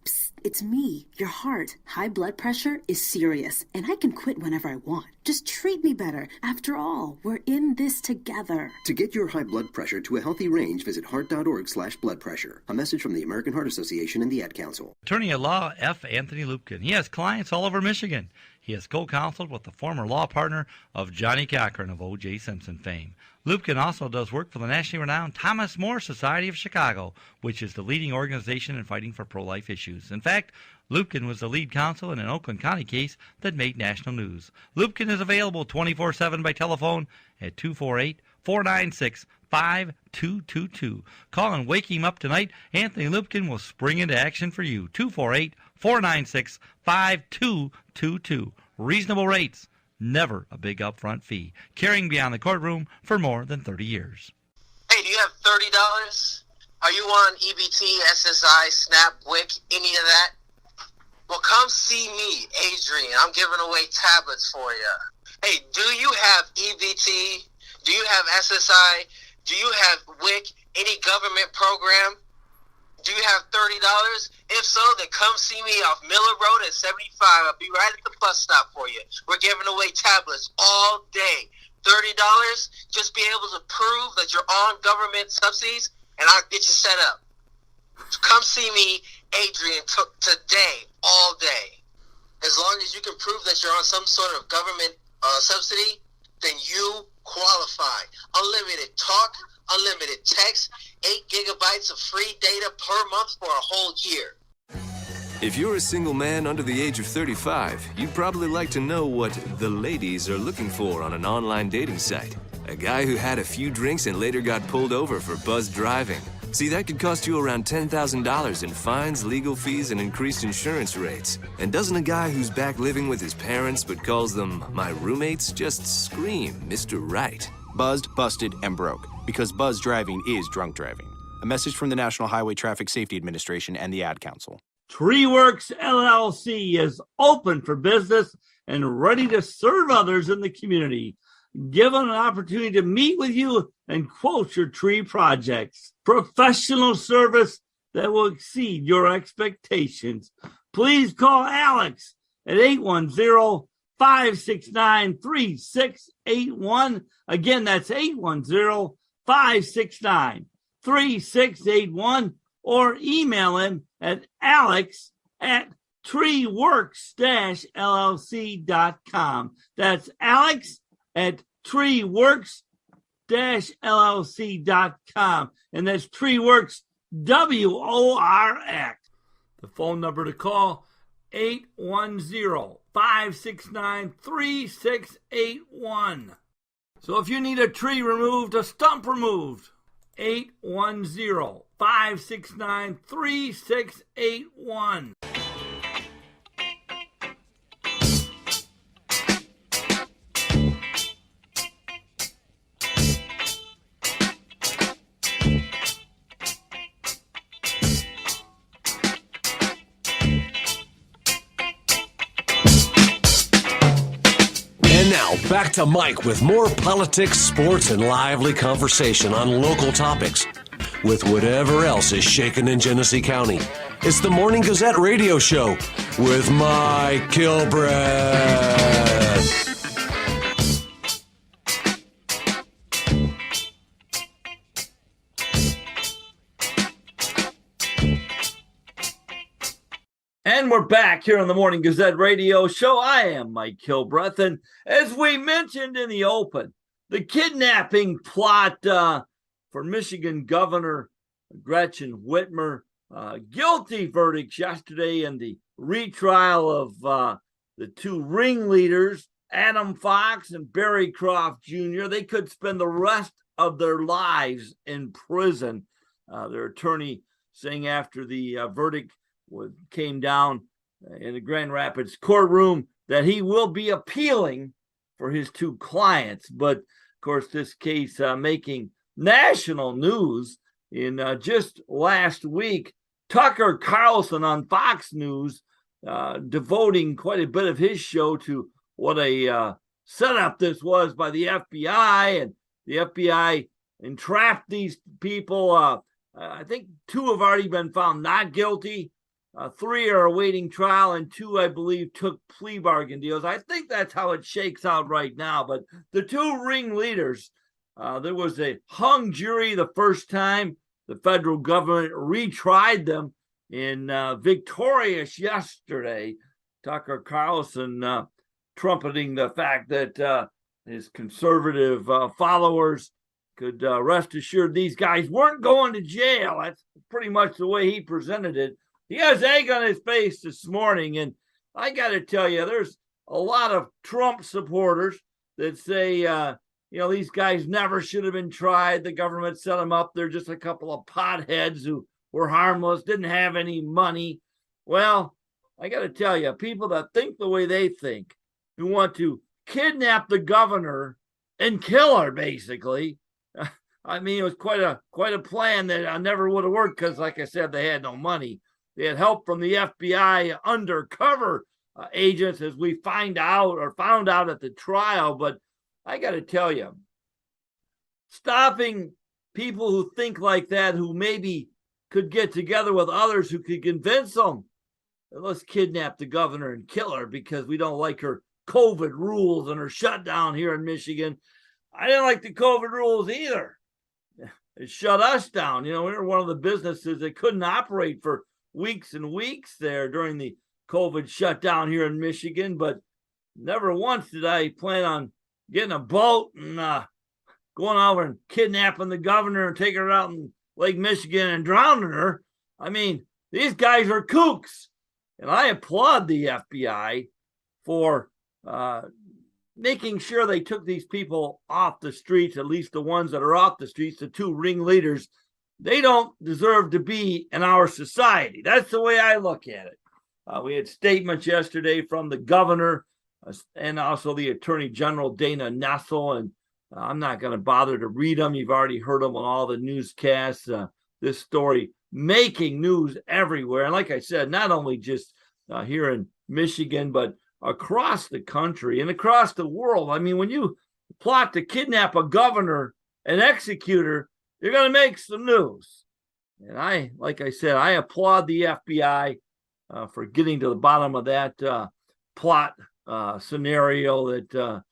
Psst, it's me, your heart. High blood pressure is serious, and I can quit whenever I want. Just treat me better. After all, we're in this together. To get your high blood pressure to a healthy range, visit heart.org/blood pressure. A message from the American Heart Association and the Ad Council. Attorney at law F. Anthony Lupkin. He has clients all over Michigan. He has co-counseled with the former law partner of Johnny Cochran of O.J. Simpson fame. Lupkin also does work for the nationally renowned Thomas More Society of Chicago, which is the leading organization in fighting for pro-life issues. In fact, Lupkin was the lead counsel in an Oakland County case that made national news. Lupkin is available 24/7 by telephone at 248-496-5222. Call and wake him up tonight. Anthony Lupkin will spring into action for you. 248-496-5222. Reasonable rates. Never a big upfront fee. Carrying beyond the courtroom for more than 30 years. Hey, do you have $30? Are you on EBT, SSI, SNAP, WIC, any of that? Well, come see me, Adrian. I'm giving away tablets for you. Hey, do you have EBT? Do you have SSI? Do you have WIC, any government program? Do you have $30? If so, then come see me off Miller Road at 75. I'll be right at the bus stop for you. We're giving away tablets all day. $30, just be able to prove that you're on government subsidies, and I'll get you set up. So come see me, Adrian, today, all day. As long as you can prove that you're on some sort of government subsidy, then you qualify. Unlimited talk, unlimited text, 8 gigabytes of free data per month for a whole year. If you're a single man under the age of 35, you'd probably like to know what the ladies are looking for on an online dating site. A guy who had a few drinks and later got pulled over for buzzed driving. See, that could cost you around $10,000 in fines, legal fees, and increased insurance rates. And doesn't a guy who's back living with his parents but calls them my roommates just scream Mr. Right? Buzzed, busted, and broke. Because buzz driving is drunk driving. A message from the National Highway Traffic Safety Administration and the Ad Council. TreeWorks LLC is open for business and ready to serve others in the community. Given an opportunity to meet with you and quote your tree projects. Professional service that will exceed your expectations. Please call Alex at 810-569-3681. Again, that's 810-569-3681. Or email him at alex@treeworks-llc.com. That's alex@treeworks-llc.com. And that's TreeWorks, WORX. The phone number to call, 810-569-3681. So if you need a tree removed, a stump removed, 810-569-3681. And now, back to Mike with more politics, sports, and lively conversation on local topics with whatever else is shaking in Genesee County. It's the Morning Gazette radio show with Mike Kilbreth. And we're back here on the Morning Gazette radio show. I am Mike Kilbreth. And as we mentioned in the open, the kidnapping plot for Michigan Governor Gretchen Whitmer, guilty verdicts yesterday in the retrial of the two ringleaders, Adam Fox and Barry Croft Jr. They could spend the rest of their lives in prison. Their attorney saying after the verdict came down in the Grand Rapids courtroom that he will be appealing for his two clients. But, of course, this case making national news in just last week, Tucker Carlson on Fox News devoting quite a bit of his show to what a setup this was by the FBI, and the FBI entrapped these people. I think 2 have already been found not guilty. 3 are awaiting trial, and 2, I believe, took plea bargain deals. I think that's how it shakes out right now. But the 2 ringleaders, there was a hung jury the first time. The federal government retried them in victorious yesterday. Tucker Carlson trumpeting the fact that his conservative followers could rest assured these guys weren't going to jail. That's pretty much the way he presented it. He has egg on his face this morning, and I got to tell you, there's a lot of Trump supporters that say, these guys never should have been tried. The government set them up. They're just a couple of potheads who were harmless, didn't have any money. Well, I got to tell you, people that think the way they think, who want to kidnap the governor and kill her, basically. I mean, it was quite a plan that never would have worked because, like I said, they had no money. They had help from the FBI undercover agents, as we found out at the trial. But I got to tell you, stopping people who think like that, who maybe could get together with others who could convince them, let's kidnap the governor and kill her because we don't like her COVID rules and her shutdown here in Michigan. I didn't like the COVID rules either. It shut us down. We were one of the businesses that couldn't operate for weeks and weeks there during the COVID shutdown here in Michigan, but never once did I plan on getting a boat and going over and kidnapping the governor and taking her out in Lake Michigan and drowning her. I mean, these guys are kooks, and I applaud the FBI for making sure they took these people off the streets, at least the ones that are off the streets, the 2 ringleaders. They don't deserve to be in our society. That's the way I look at it. We had statements yesterday from the governor and also the Attorney General, Dana Nessel, and I'm not going to bother to read them. You've already heard them on all the newscasts. This story making news everywhere. And like I said, not only just here in Michigan, but across the country and across the world. I mean, when you plot to kidnap a governor and execute her, you're going to make some news. And like I said, I applaud the FBI for getting to the bottom of that plot scenario that,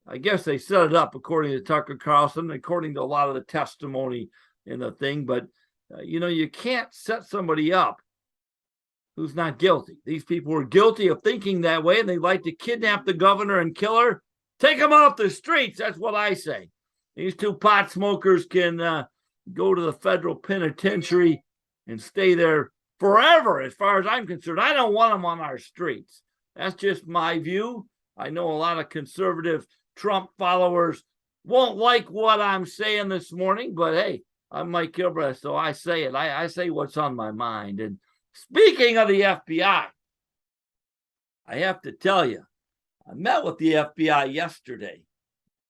I guess they set it up according to Tucker Carlson, according to a lot of the testimony in the thing. But, you can't set somebody up who's not guilty. These people were guilty of thinking that way, and they'd like to kidnap the governor and kill her. Take them off the streets. That's what I say. These 2 pot smokers can go to the federal penitentiary and stay there forever, as far as I'm concerned. I don't want them on our streets. That's just my view. I know a lot of conservative Trump followers won't like what I'm saying this morning, but hey, I'm Mike Kilbreth, so I say it. I say what's on my mind. And speaking of the FBI, I have to tell you, I met with the FBI yesterday.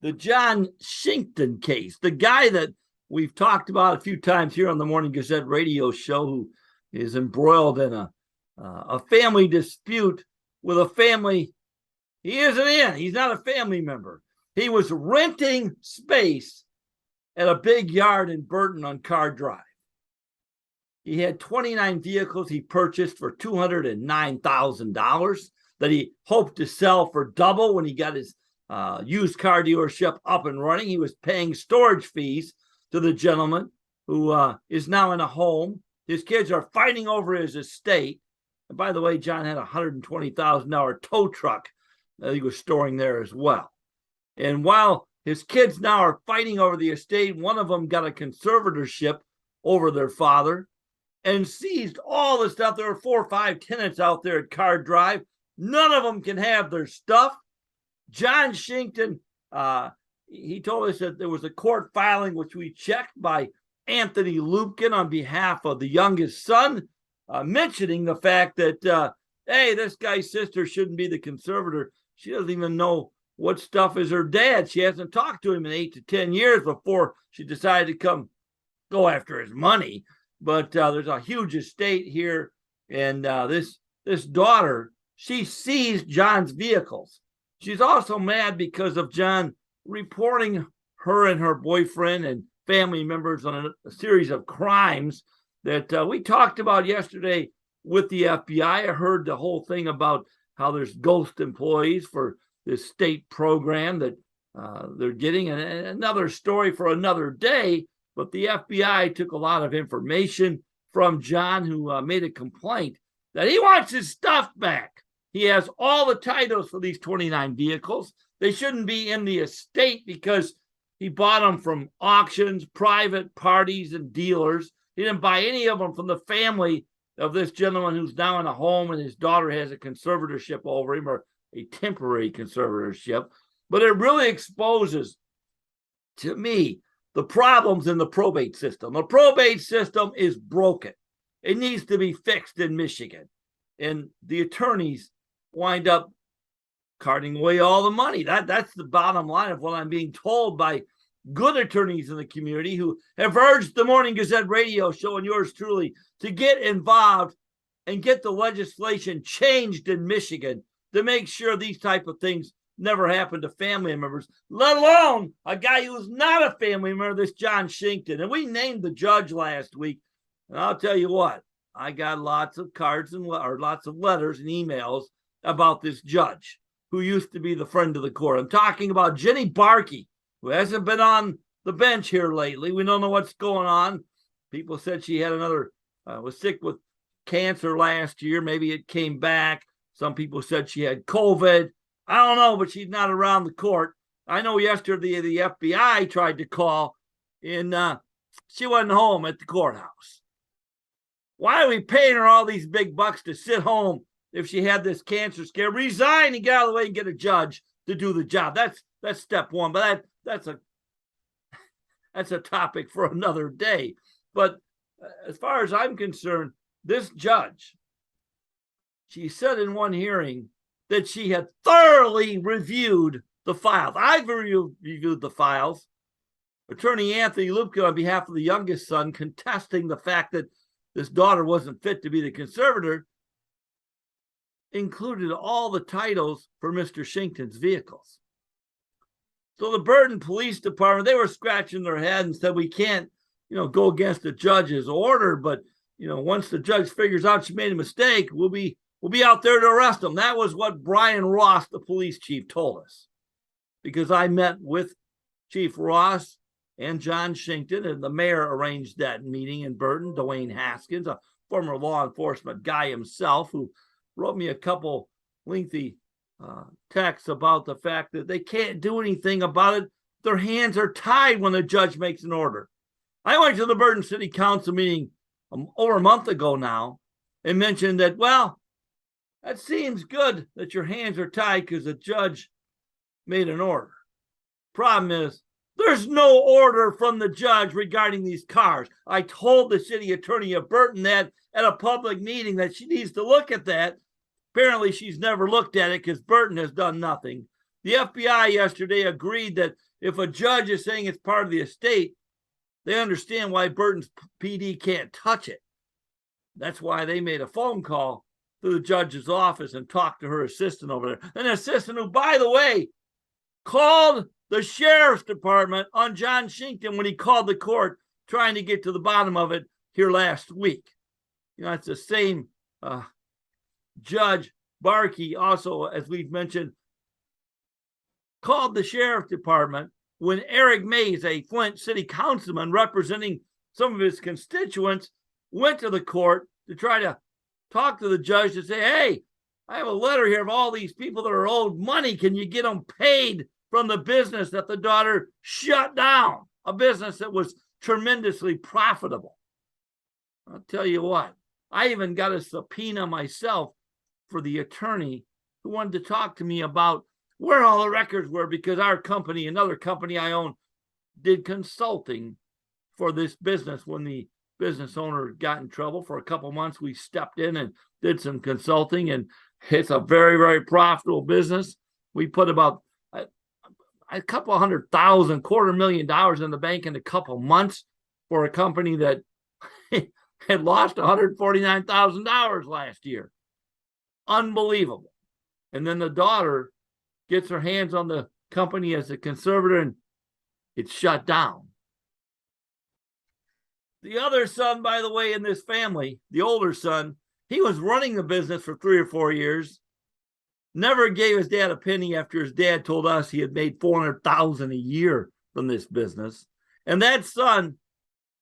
The John Shinkton case, the guy that we've talked about a few times here on the Morning Gazette radio show, who is embroiled in a family dispute with a family he isn't in. He's not a family member. He was renting space at a big yard in Burton on Carr Drive. He had 29 vehicles he purchased for $209,000 that he hoped to sell for double when he got his used car dealership up and running. He was paying storage fees to the gentleman who is now in a home. His kids are fighting over his estate. And by the way, John had a $120,000 tow truck that he was storing there as well. And while his kids now are fighting over the estate, one of them got a conservatorship over their father and seized all the stuff. There were 4 or 5 tenants out there at Carr Drive. None of them can have their stuff. John Shinkton, he told us that there was a court filing, which we checked, by Anthony Lupkin on behalf of the youngest son, mentioning the fact that, hey, this guy's sister shouldn't be the conservator. She doesn't even know what stuff is her dad. She hasn't talked to him in 8 to 10 years before she decided to come go after his money, but there's a huge estate here, and this daughter, she seized John's vehicles. She's also mad because of John reporting her and her boyfriend and family members on a series of crimes that we talked about yesterday with the FBI. I heard the whole thing about how there's ghost employees for this state program that they're getting, and another story for another day. But the FBI took a lot of information from John, who made a complaint that he wants his stuff back. He has all the titles for these 29 vehicles. They shouldn't be in the estate because he bought them from auctions, private parties, and dealers. He didn't buy any of them from the family of this gentleman who's now in a home, and his daughter has a conservatorship over him, or a temporary conservatorship. But it really exposes, to me, the problems in the probate system. The probate system is broken. It needs to be fixed in Michigan. And the attorneys wind up carting away all the money. That's the bottom line of what I'm being told by good attorneys in the community who have urged the Morning Gazette radio show and yours truly to get involved and get the legislation changed in Michigan to make sure these type of things never happen to family members, let alone a guy who's not a family member, this John Shinkton. And we named the judge last week. And I'll tell you what, I got lots of cards or lots of letters and emails about this judge who used to be the friend of the court. I'm talking about Jenny Barkey, who hasn't been on the bench here lately. We don't know what's going on. People said she had was sick with cancer last year. Maybe it came back. Some people said she had COVID. I don't know, but she's not around the court. I know yesterday the FBI tried to call, and she wasn't home at the courthouse. Why are we paying her all these big bucks to sit home if she had this cancer scare? Resign and get out of the way and get a judge to do the job. That's step one, but that's a topic for another day. But as far as I'm concerned, this judge, she said in one hearing that she had thoroughly reviewed the files. I've reviewed the files. Attorney Anthony Lupke, on behalf of the youngest son, contesting the fact that this daughter wasn't fit to be the conservator, included all the titles for Mr. Shinkton's vehicles. So the Burton Police Department, they were scratching their head and said, we can't, go against the judge's order, but, once the judge figures out she made a mistake, we'll be out there to arrest them. That was what Brian Ross, the police chief, told us. Because I met with Chief Ross and John Shinkton, and the mayor arranged that meeting in Burton, Dwayne Haskins, a former law enforcement guy himself, who wrote me a couple lengthy texts about the fact that they can't do anything about it. Their hands are tied when the judge makes an order. I went to the Burton City Council meeting over a month ago now and mentioned that, well, that seems good that your hands are tied because the judge made an order. Problem is, there's no order from the judge regarding these cars. I told the city attorney of Burton that at a public meeting that she needs to look at that. Apparently, she's never looked at it because Burton has done nothing. The FBI yesterday agreed that if a judge is saying it's part of the estate, they understand why Burton's PD can't touch it. That's why they made a phone call to the judge's office and talked to her assistant over there. An assistant who, by the way, called the sheriff's department on John Shinkton when he called the court trying to get to the bottom of it here last week. It's the same Judge Barkey also, as we've mentioned, called the sheriff's department when Eric Mays, a Flint city councilman representing some of his constituents, went to the court to try to talk to the judge to say, hey, I have a letter here of all these people that are owed money. Can you get them paid from the business that the daughter shut down? A business that was tremendously profitable. I'll tell you what, I even got a subpoena myself for the attorney who wanted to talk to me about where all the records were, because our company, another company I own, did consulting for this business. When the business owner got in trouble for a couple months, we stepped in and did some consulting, and it's a very, very profitable business. We put about a couple $100,000, $250,000 in the bank in a couple months for a company that had lost $149,000 last year. Unbelievable. And then the daughter gets her hands on the company as a conservator, and it's shut down. The other son, by the way, in this family, the older son, he was running the business for 3 or 4 years. Never gave his dad a penny after his dad told us he had made $400,000 a year from this business. And that son,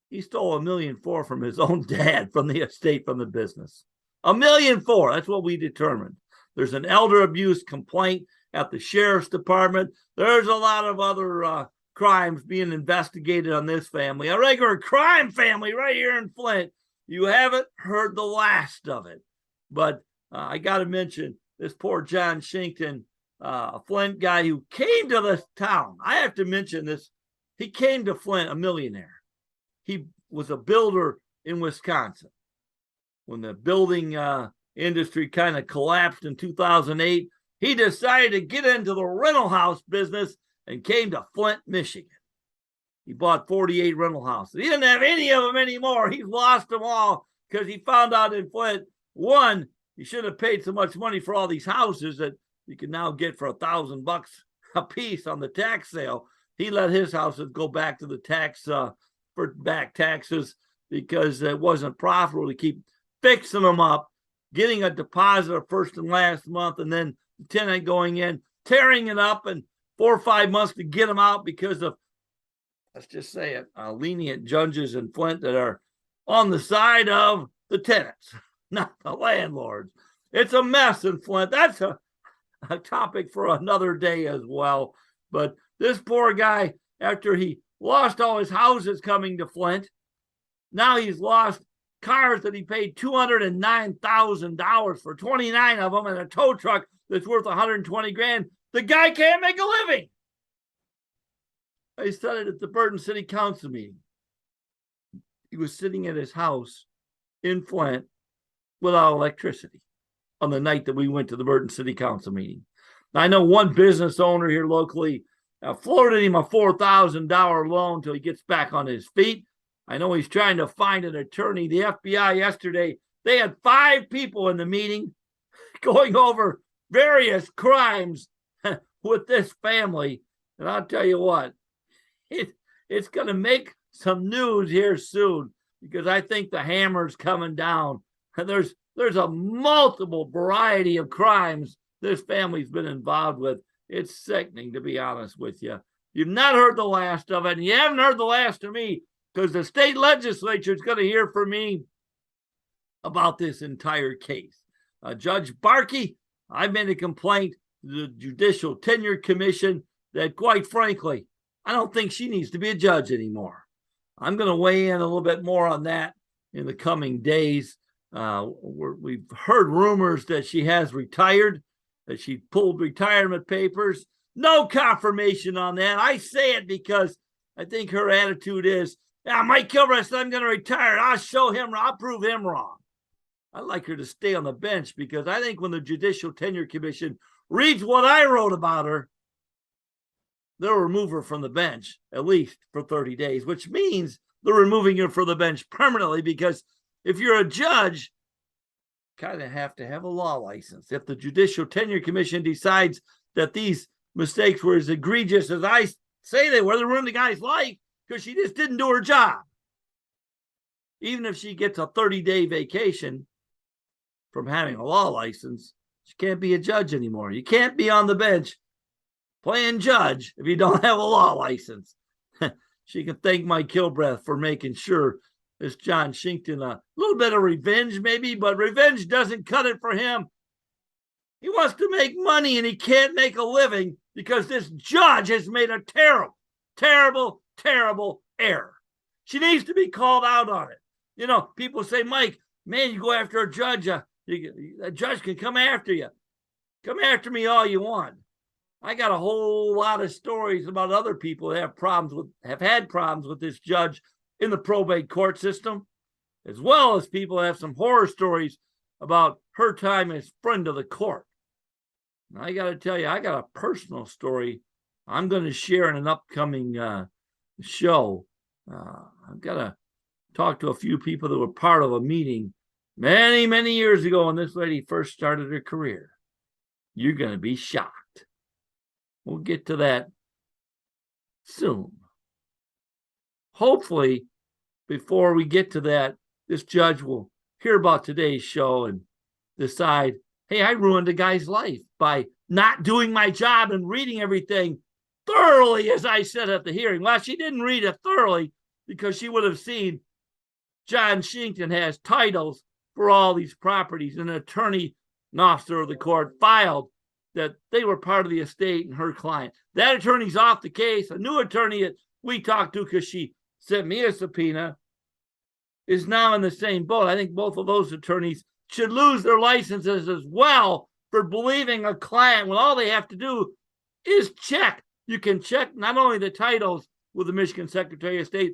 he stole $1.4 million from his own dad from the estate from the business. $1.4 million. That's what we determined. There's an elder abuse complaint at the sheriff's department. There's a lot of other crimes being investigated on this family. A regular crime family right here in Flint. You haven't heard the last of it. But I got to mention this poor John Shinkton, a Flint guy who came to this town. I have to mention this. He came to Flint a millionaire. He was a builder in Wisconsin. When the building industry kind of collapsed in 2008, he decided to get into the rental house business and came to Flint, Michigan. He bought 48 rental houses. He didn't have any of them anymore. He's lost them all because he found out in Flint, one, he shouldn't have paid so much money for all these houses that you can now get for $1,000 a piece on the tax sale. He let his houses go back to the tax for back taxes because it wasn't profitable to keep fixing them up, getting a deposit of first and last month, and then the tenant going in, tearing it up, and 4 or 5 months to get them out because of, let's just say it, lenient judges in Flint that are on the side of the tenants, not the landlords. It's a mess in Flint. That's a topic for another day as well. But this poor guy, after he lost all his houses coming to Flint, now he's lost cars that he paid $209,000 for, 29 of them, and a tow truck that's worth $120,000. The guy can't make a living. I said it at the Burton City Council meeting. He was sitting at his house in Flint without electricity on the night that we went to the Burton City Council meeting. Now, I know one business owner here locally floated him a $4,000 loan until he gets back on his feet. I know he's trying to find an attorney. The FBI yesterday, they had 5 people in the meeting going over various crimes with this family. And I'll tell you what, it's going to make some news here soon because I think the hammer's coming down. And there's a multiple variety of crimes this family's been involved with. It's sickening, to be honest with you. You've not heard the last of it, and you haven't heard the last of me because the state legislature is going to hear from me about this entire case. Judge Barkey, I made a complaint to the Judicial Tenure Commission that, quite frankly, I don't think she needs to be a judge anymore. I'm going to weigh in a little bit more on that in the coming days. We've heard rumors that she has retired, that she pulled retirement papers. No confirmation on that. I say it because I think her attitude is, Mike Kilbreth, I'm going to retire. I'll prove him wrong. I'd like her to stay on the bench because I think when the Judicial Tenure Commission reads what I wrote about her, they'll remove her from the bench, at least for 30 days, which means they're removing her from the bench permanently because if you're a judge, you kind of have to have a law license. If the Judicial Tenure Commission decides that these mistakes were as egregious as I say they were, they ruined the guy's life because she just didn't do her job. Even if she gets a 30-day vacation from having a law license, she can't be a judge anymore. You can't be on the bench playing judge if you don't have a law license. She can thank Mike Kilbreth for making sure this John Shinkton a little bit of revenge maybe, but revenge doesn't cut it for him. He wants to make money and he can't make a living because this judge has made a terrible, terrible, terrible error. She needs to be called out on it. You know, people say, Mike, man, you go after a judge, a judge can come after you. Come after me all you want. I got a whole lot of stories about other people that have had problems with this judge in the probate court system, as well as people have some horror stories about her time as friend of the court. And I got to tell you, I got a personal story I'm going to share in an upcoming show I've got to talk to a few people that were part of a meeting many, many years ago when this lady first started her career. You're going to be shocked. We'll get to that soon. Hopefully, before we get to that, this judge will hear about today's show and decide, hey, I ruined a guy's life by not doing my job and reading everything thoroughly, as I said at the hearing. Well, she didn't read it thoroughly because she would have seen John Shinkton has titles for all these properties. An attorney, an officer of the court, filed that they were part of the estate and her client. That attorney's off the case. A new attorney that we talked to because she sent me a subpoena is now in the same boat. I think both of those attorneys should lose their licenses as well for believing a client when all they have to do is check. You can check not only the titles with the Michigan Secretary of State,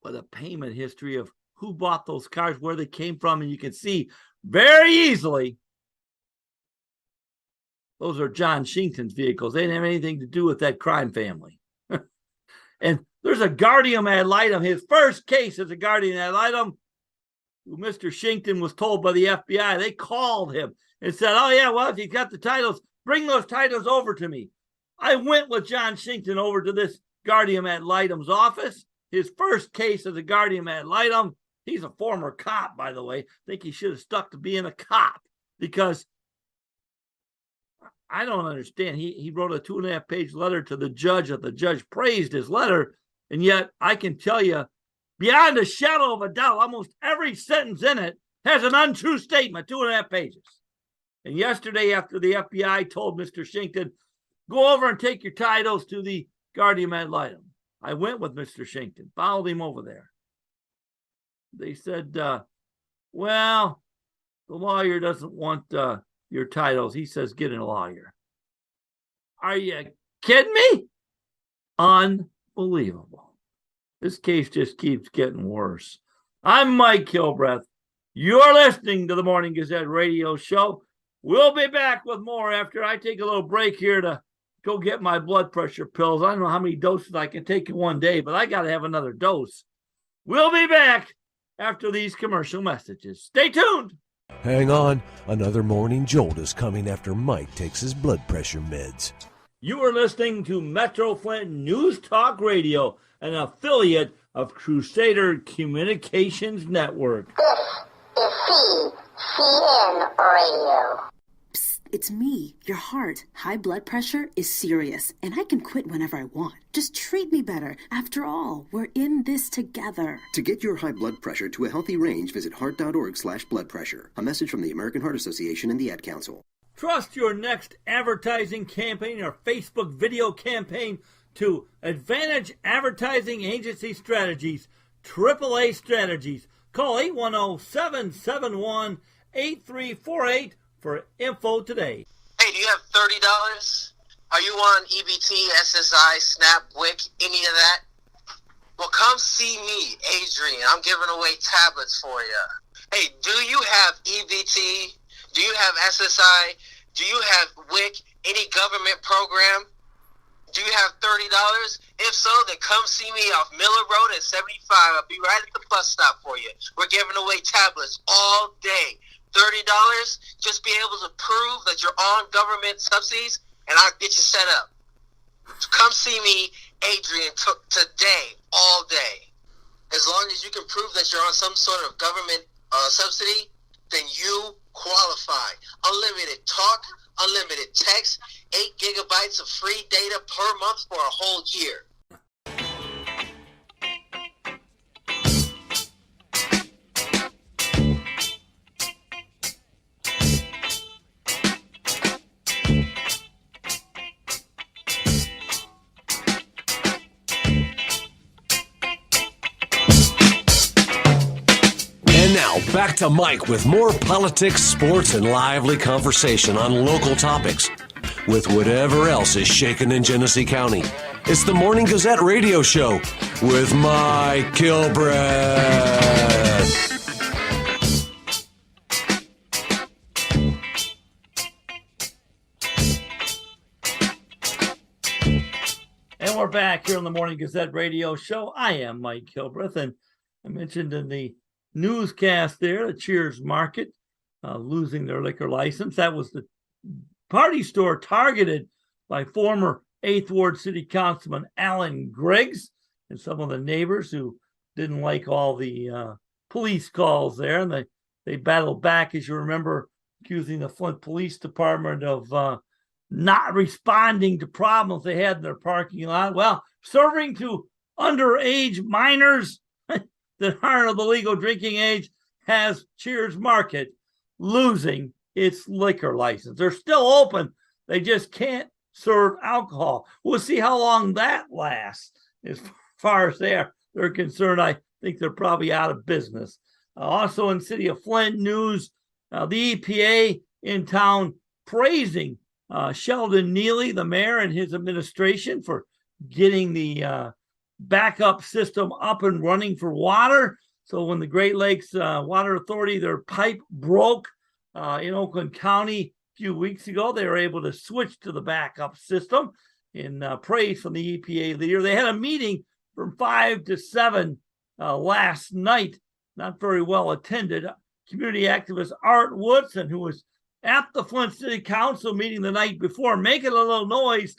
but a payment history of who bought those cars, where they came from, and you can see very easily those are John Shinkton's vehicles. They didn't have anything to do with that crime family. And there's a guardian ad litem. His first case is a guardian ad litem who Mr. Shinkton was told by the FBI. They called him and said, oh, yeah, well, if you got the titles, bring those titles over to me. I went with John Shinkton over to this guardian ad litem's office. His first case is a guardian ad litem. He's a former cop, by the way. I think he should have stuck to being a cop because I don't understand. He wrote a 2.5-page letter to the judge that the judge praised his letter. And yet I can tell you beyond a shadow of a doubt, almost every sentence in it has an untrue statement, 2.5 pages. And yesterday, after the FBI told Mr. Shinkton, go over and take your titles to the guardian ad litem, I went with Mr. Shinkton, followed him over there. They said, well, the lawyer doesn't want your titles. He says, get a lawyer. Are you kidding me? Unbelievable. This case just keeps getting worse. I'm Mike Kilbreth. You're listening to the Morning Gazette radio show. We'll be back with more after I take a little break here to go get my blood pressure pills. I don't know how many doses I can take in one day, but I got to have another dose. We'll be back after these commercial messages. Stay tuned. Hang on, another morning jolt is coming after Mike takes his blood pressure meds. You are listening to Metro Flint News Talk Radio, an affiliate of Crusader Communications Network. This is CCN Radio. Psst, it's me, your heart. High blood pressure is serious, and I can quit whenever I want. Just treat me better. After all, we're in this together. To get your high blood pressure to a healthy range, visit heart.org/blood pressure. A message from the American Heart Association and the Ad Council. Trust your next advertising campaign or Facebook video campaign to Advantage Advertising Agency Strategies, AAA Strategies. Call 810-771-8348 for info today. Hey, do you have $30? Are you on EBT, SSI, SNAP, WIC, any of that? Well, come see me, Adrian. I'm giving away tablets for you. Hey, do you have EBT? Do you have SSI? Do you have WIC? Any government program? Do you have $30? If so, then come see me off Miller Road at 75. I'll be right at the bus stop for you. We're giving away tablets all day. $30, just be able to prove that you're on government subsidies, and I'll get you set up. Come see me, Adrian, today, all day. As long as you can prove that you're on some sort of government subsidy, then you qualify. Unlimited talk, unlimited text, 8 gigabytes of free data per month for a whole year. Now, back to Mike with more politics, sports, and lively conversation on local topics with whatever else is shaking in Genesee County. It's the Morning Gazette radio show with Mike Kilbreth. And we're we're back here on the Morning Gazette radio show. I am Mike Kilbreth, and I mentioned in the newscast there, the Cheers Market losing their liquor license. That was the party store targeted by former 8th Ward City Councilman Alan Griggs and some of the neighbors who didn't like all the police calls there. And they battled back, as you remember, accusing the Flint Police Department of not responding to problems they had in their parking lot. Well, serving to underage minors that aren't of the legal drinking age has Cheers Market losing its liquor license. They're still open. They just can't serve alcohol. We'll see how long that lasts. As far as they're concerned, I think they're probably out of business. Also in city of Flint news, the EPA in town praising Sheldon Neely, the mayor, and his administration for getting the backup system up and running for water. So when the Great Lakes Water Authority, their pipe broke in Oakland County a few weeks ago, they were able to switch to the backup system in praise from the EPA leader. They had a meeting from 5 to 7 last night, not very well attended. Community activist Art Woodson, who was at the Flint City Council meeting the night before, making a little noise,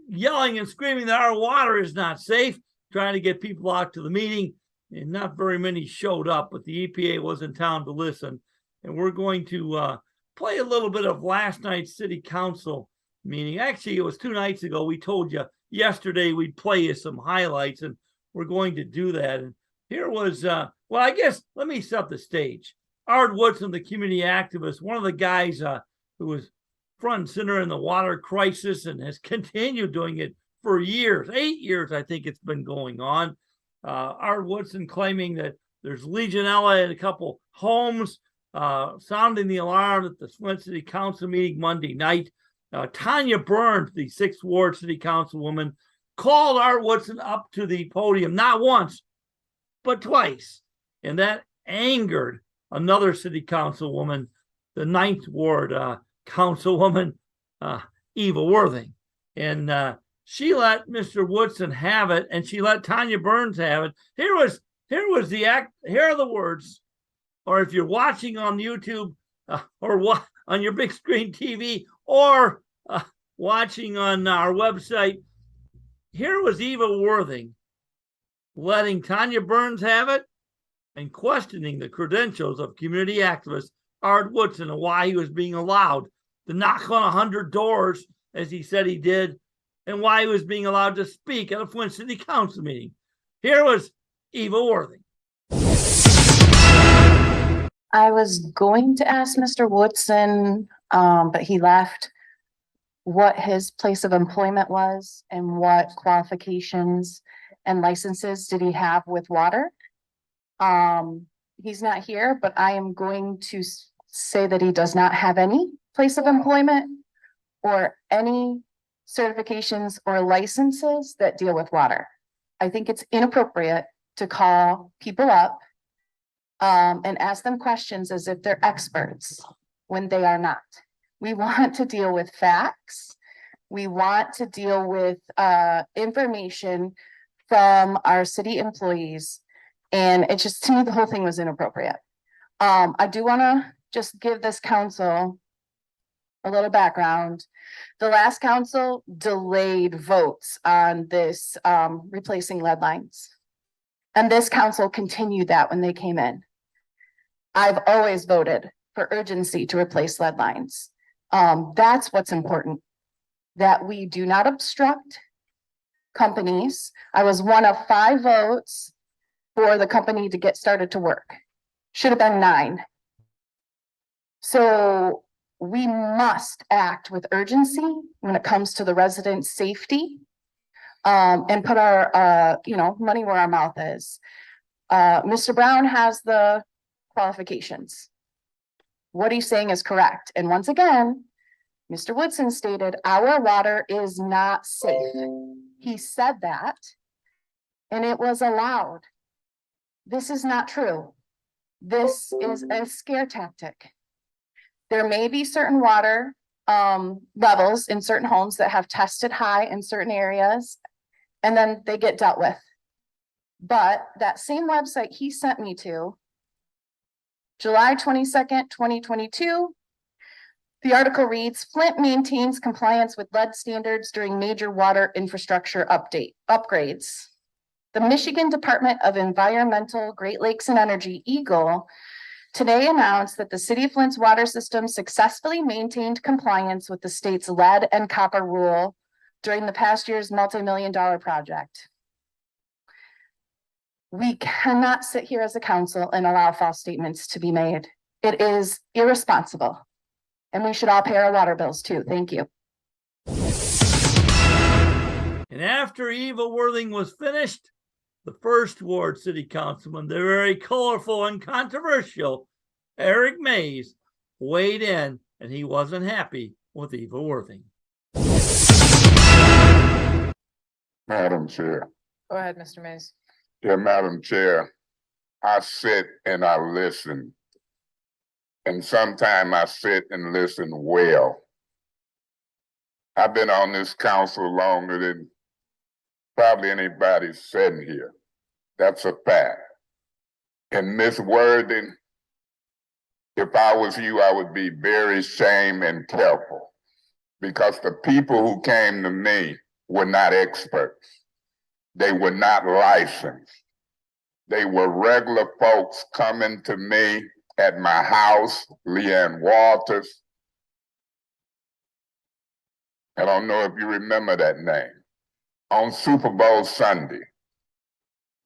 yelling and screaming that our water is not safe, trying to get people out to the meeting. And not very many showed up, but the EPA was in town to listen. And we're going to play a little bit of last night's City Council meeting. Actually, it was 2 nights ago. We told you yesterday we'd play you some highlights, and we're going to do that. And here was, well, I guess, let me set the stage. Art Woodson, the community activist, one of the guys who was front and center in the water crisis and has continued doing it for years, 8 years, I think it's been going on. Art Woodson claiming that there's Legionella in a couple homes, sounding the alarm at the Flint City Council meeting Monday night. Tanya Burns, the 6th Ward City Councilwoman, called Art Woodson up to the podium, not once, but twice. And that angered another city councilwoman, the 9th Ward Councilwoman, Eva Worthing. And she let Mr. Woodson have it, and she let Tanya Burns have it. Here are the words, or if you're watching on YouTube or on your big screen TV or watching on our website, here was Eva Worthing letting Tanya Burns have it and questioning the credentials of community activist Art Woodson and why he was being allowed to knock on 100 doors, as he said he did, and why he was being allowed to speak at a Flint City Council meeting. Here was Eva Worthing. I was going to ask Mr. Woodson, but he left, what his place of employment was and what qualifications and licenses did he have with water. He's not here, but I am going to say that he does not have any place of employment or any certifications or licenses that deal with water. I think it's inappropriate to call people up and ask them questions as if they're experts when they are not. We want to deal with facts. We want to deal with information from our city employees. And it just, to me, the whole thing was inappropriate. I do want to just give this council a little background. The last council delayed votes on this replacing lead lines. And this council continued that when they came in. I've always voted for urgency to replace lead lines. That's what's important, that we do not obstruct companies. I was one of 5 votes for the company to get started to work. Should have been 9. So we must act with urgency when it comes to the resident safety, and put our money where our mouth is. Mr. Brown has the qualifications. What he's saying is correct. And once again, Mr. Woodson stated our water is not safe. He said that, and it was allowed. This is not true. This is a scare tactic. There may be certain water levels in certain homes that have tested high in certain areas and then they get dealt with. But that same website he sent me to, July 22nd, 2022, the article reads, Flint maintains compliance with lead standards during major water infrastructure upgrades. The Michigan Department of Environmental, Great Lakes and Energy, EGLE, today announced that the city of Flint's water system successfully maintained compliance with the state's lead and copper rule during the past year's multi-million-dollar project. We cannot sit here as a council and allow false statements to be made. It is irresponsible. And we should all pay our water bills too. Thank you. And after Eva Worthing was finished, the first ward city councilman, the very colorful and controversial Eric Mays, weighed in, and he wasn't happy with Eva Worthing. Madam Chair. Go ahead, Mr. Mays. Yeah, Madam Chair, I sit and I listen. And sometimes I sit and listen well. I've been on this council longer than probably anybody sitting here. That's a fact. And Miss Worthing, if I was you, I would be very ashamed and careful, because the people who came to me were not experts. They were not licensed. They were regular folks coming to me at my house, Leanne Walters. I don't know if you remember that name. On Super Bowl Sunday,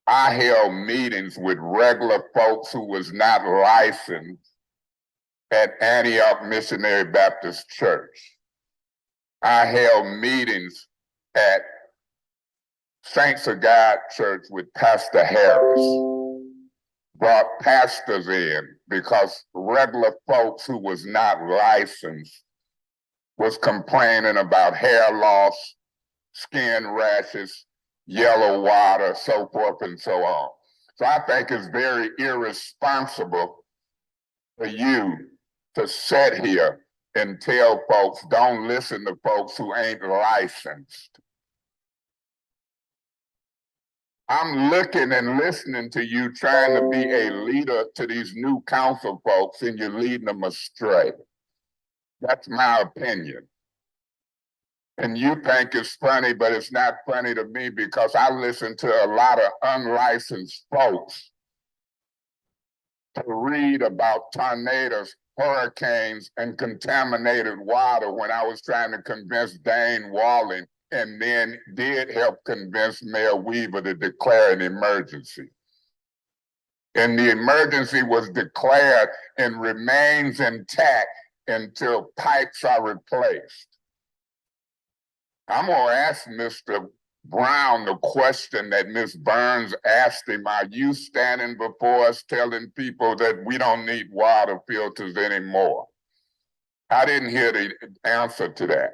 I held meetings with regular folks who was not licensed at Antioch Missionary Baptist Church. I held meetings at Saints of God Church with Pastor Harris. Brought pastors in because regular folks who was not licensed was complaining about hair loss, skin rashes, yellow water, so forth and so on. So I think it's very irresponsible for you to sit here and tell folks, don't listen to folks who ain't licensed. I'm looking and listening to you trying to be a leader to these new council folks, and you're leading them astray. That's my opinion. And you think it's funny, but it's not funny to me, because I listen to a lot of unlicensed folks to read about tornadoes, hurricanes, and contaminated water when I was trying to convince Dane Walling, and then did help convince Mayor Weaver to declare an emergency. And the emergency was declared and remains intact until pipes are replaced. I'm gonna ask Mr. Brown the question that Ms. Burns asked him. Are you standing before us telling people that we don't need water filters anymore? I didn't hear the answer to that.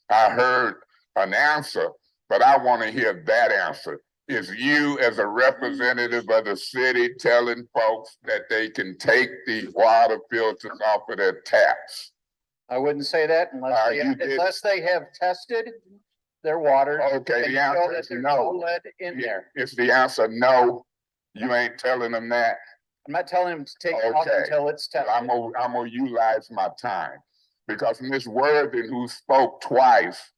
I heard an answer, but I want to hear that answer. Is you, as a representative of the city, telling folks that they can take the water filters off of their taps? I wouldn't say that unless they have tested their water. Okay, the answer is no. Lead in there. Is the answer no? You ain't telling them that? I'm not telling them to take it off until it's tested. I'm gonna utilize my time, because Ms. Worthing, who spoke twice,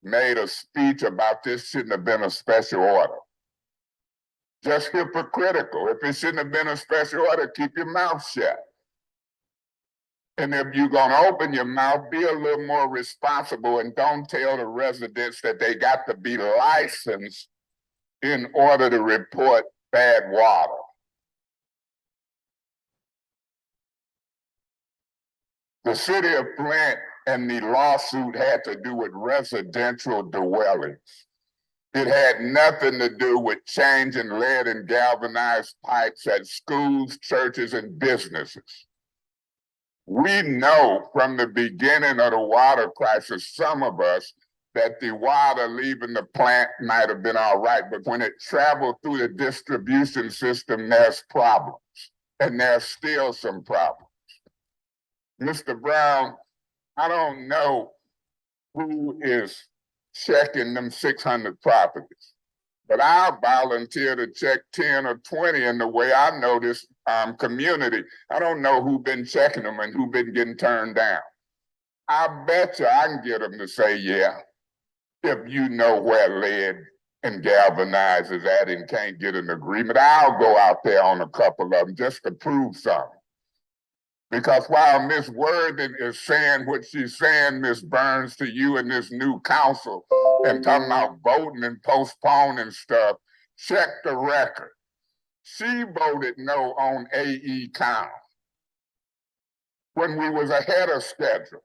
made a speech about this shouldn't have been a special order. Just hypocritical. If it shouldn't have been a special order, keep your mouth shut. And if you're gonna open your mouth, be a little more responsible and don't tell the residents that they got to be licensed in order to report bad water. The city of Flint and the lawsuit had to do with residential dwellings. It had nothing to do with changing lead and galvanized pipes at schools, churches, and businesses. We know from the beginning of the water crisis, some of us, that the water leaving the plant might have been all right, but when it traveled through the distribution system, there's problems, and there's still some problems. Mr. Brown, I don't know who is checking them 600 properties. But I'll volunteer to check 10 or 20 in the way I know this community. I don't know who been checking them and who been getting turned down. I bet you I can get them to say, yeah, if you know where lead and galvanize is at and can't get an agreement, I'll go out there on a couple of them just to prove something. Because while Ms. Worthing is saying what she's saying, Ms. Burns, to you and this new council, and talking about voting and postponing stuff, check the record. She voted no on AE count when we was ahead of schedule.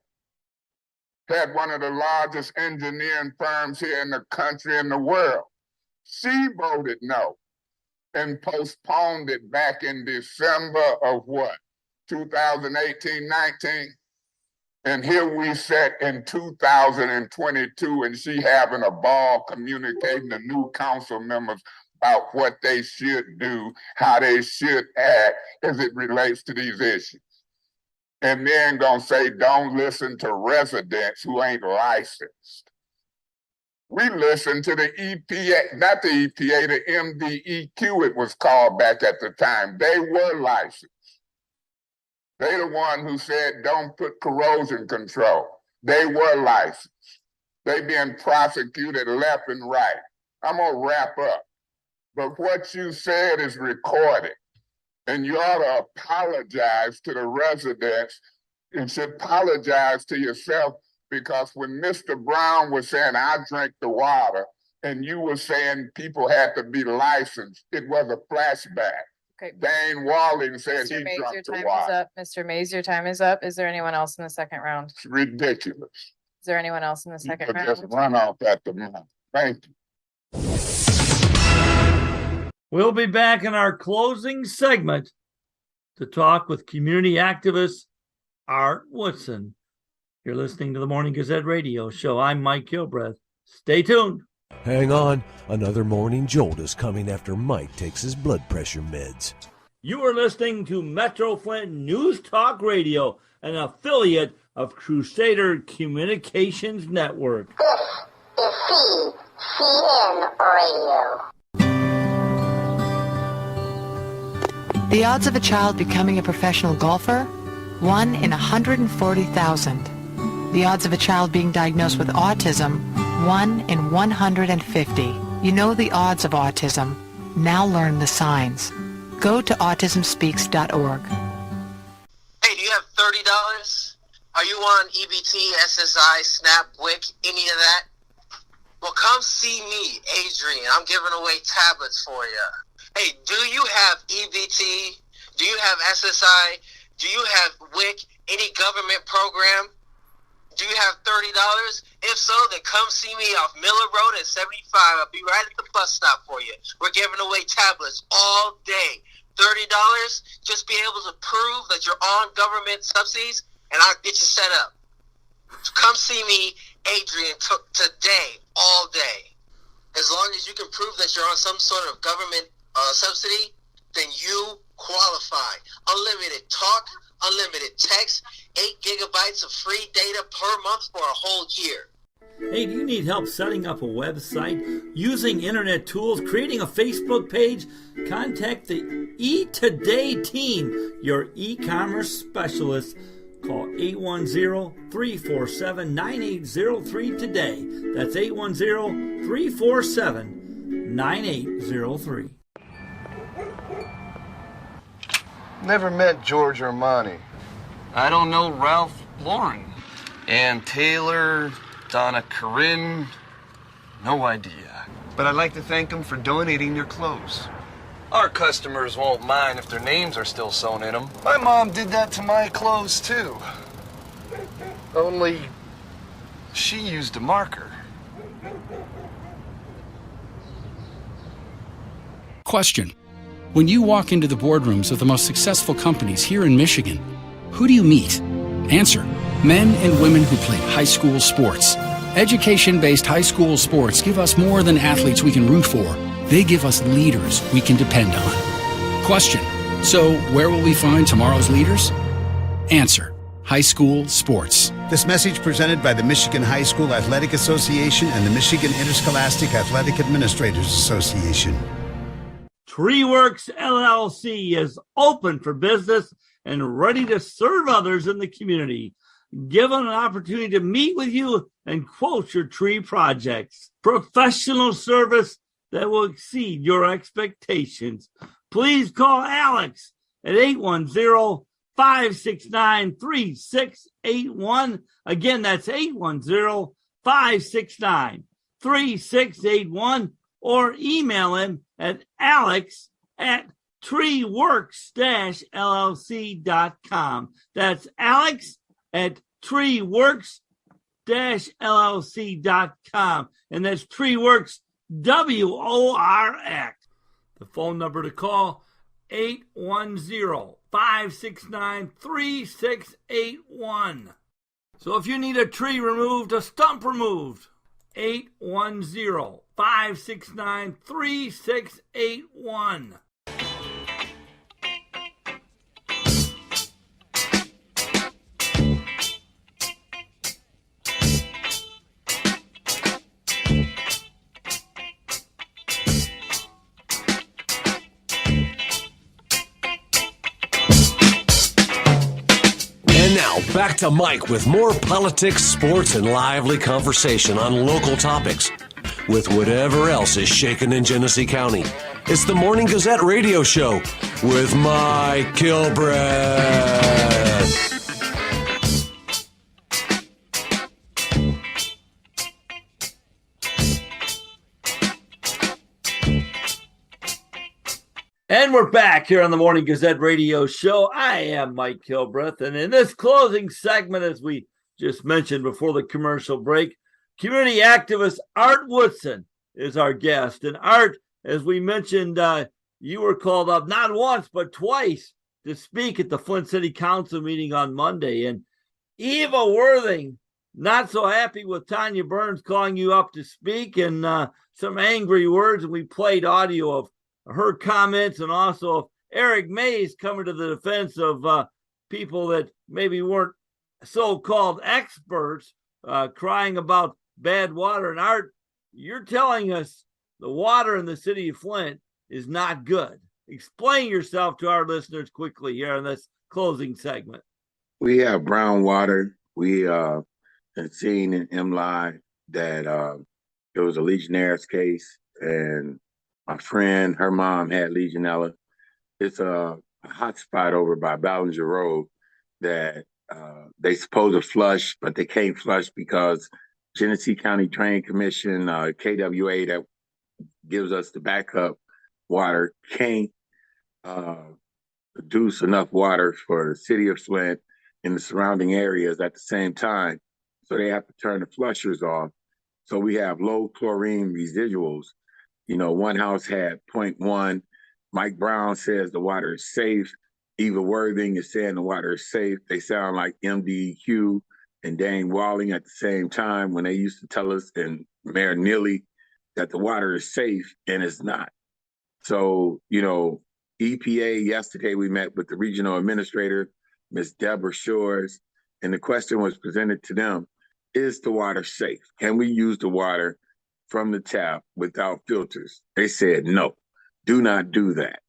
Had one of the largest engineering firms here in the country and the world. She voted no and postponed it back in December of what? 2018-19, and here we sat in 2022, and she having a ball communicating to new council members about what they should do, how they should act as it relates to these issues. And then gonna say, don't listen to residents who ain't licensed. We listened to the EPA, not the EPA, the MDEQ it was called back at the time. They were licensed. They the one who said, don't put corrosion control. They were licensed. They being prosecuted left and right. I'm gonna wrap up. But what you said is recorded. And you ought to apologize to the residents and should apologize to yourself, because when Mr. Brown was saying, I drink the water, and you were saying people had to be licensed, it was a flashback. Okay. Dane Walling said Mr. he Mays, your drank the time is water. up. Mr. Mays, your time is up. Is there anyone else in the second round? It's ridiculous. Is there anyone else in the second You could round? just run off at the mouth. Thank you. We'll be back in our closing segment to talk with community activist Art Woodson. You're listening to the Morning Gazette Radio Show. I'm Mike Kilbreth. Stay tuned. Hang on, another morning jolt is coming after Mike takes his blood pressure meds. You are listening to Metro Flint News Talk Radio, an affiliate of Crusader Communications Network. This is CCN Radio. The odds of a child becoming a professional golfer? 1 in 140,000. The odds of a child being diagnosed with autism? 1 in 150. You know the odds of autism. Now learn the signs. Go to autismspeaks.org. Hey, do you have $30? Are you on EBT, SSI, SNAP, WIC, any of that? Well, come see me, Adrian. I'm giving away tablets for you. Hey, do you have EBT? Do you have SSI? Do you have WIC, any government program? Do you have $30? If so, then come see me off Miller Road at 75. I'll be right at the bus stop for you. We're giving away tablets all day. $30, just be able to prove that you're on government subsidies, and I'll get you set up. So come see me, Adrian, today, all day. As long as you can prove that you're on some sort of government subsidy, then you qualify. Unlimited talk, unlimited text, 8 gigabytes of free data per month for a whole year. Hey, do you need help setting up a website, using internet tools, creating a Facebook page? Contact the eToday team, your e-commerce specialist. Call 810-347-9803 today. That's 810-347-9803. Never met George Armani. I don't know Ralph Lauren. Ann Taylor, Donna Corinne, no idea. But I'd like to thank them for donating their clothes. Our customers won't mind if their names are still sewn in them. My mom did that to my clothes, too. Only she used a marker. Question. When you walk into the boardrooms of the most successful companies here in Michigan, who do you meet? Answer. Men and women who played high school sports. Education-based high school sports give us more than athletes we can root for. They give us leaders we can depend on. Question. So where will we find tomorrow's leaders? Answer. High school sports. This message presented by the Michigan High School Athletic Association and the Michigan Interscholastic Athletic Administrators Association. TreeWorks LLC is open for business and ready to serve others in the community. Give them an opportunity to meet with you and quote your tree projects. Professional service that will exceed your expectations. Please call Alex at 810-569-3681. Again, that's 810-569-3681, or email him at alex@treeworks-llc.com. That's alex@treeworks-llc.com. And that's TreeWorks, WORX. The phone number to call, 810-569-3681. So if you need a tree removed, a stump removed, 810-569-3681. And now, back to Mike with more politics, sports, and lively conversation on local topics with whatever else is shaking in Genesee County. It's the Morning Gazette radio show with Mike Kilbreth. And we're back here on the Morning Gazette radio show. I am Mike Kilbreth, and in this closing segment, as we just mentioned before the commercial break, community activist Art Woodson is our guest. And Art, as we mentioned, you were called up not once but twice to speak at the Flint City Council meeting on Monday. And Eva Worthing, not so happy with Tanya Burns calling you up to speak, and some angry words. And we played audio of her comments, and also of Eric Mays coming to the defense of people that maybe weren't so-called experts, crying about bad water. And Art, you're telling us the water in the city of Flint is not good. Explain yourself to our listeners quickly here in this closing segment. We have brown water. We have seen in MLI that there was a Legionnaire's case, and my friend, her mom had Legionella. It's a hot spot over by Ballinger Road that they supposed to flush, but they can't flush because Genesee County Drain Commission, KWA, that gives us the backup water, can't produce enough water for the city of Flint and the surrounding areas at the same time. So they have to turn the flushers off. So we have low chlorine residuals. You know, one house had 0.1. Mike Brown says the water is safe. Eva Worthing is saying the water is safe. They sound like MDQ and Dane Walling at the same time when they used to tell us, and Mayor Neely, that the water is safe, and it's not. So, you know, EPA, yesterday we met with the regional administrator, Ms. Deborah Shores, and the question was presented to them, is the water safe? Can we use the water from the tap without filters? They said, no, do not do that,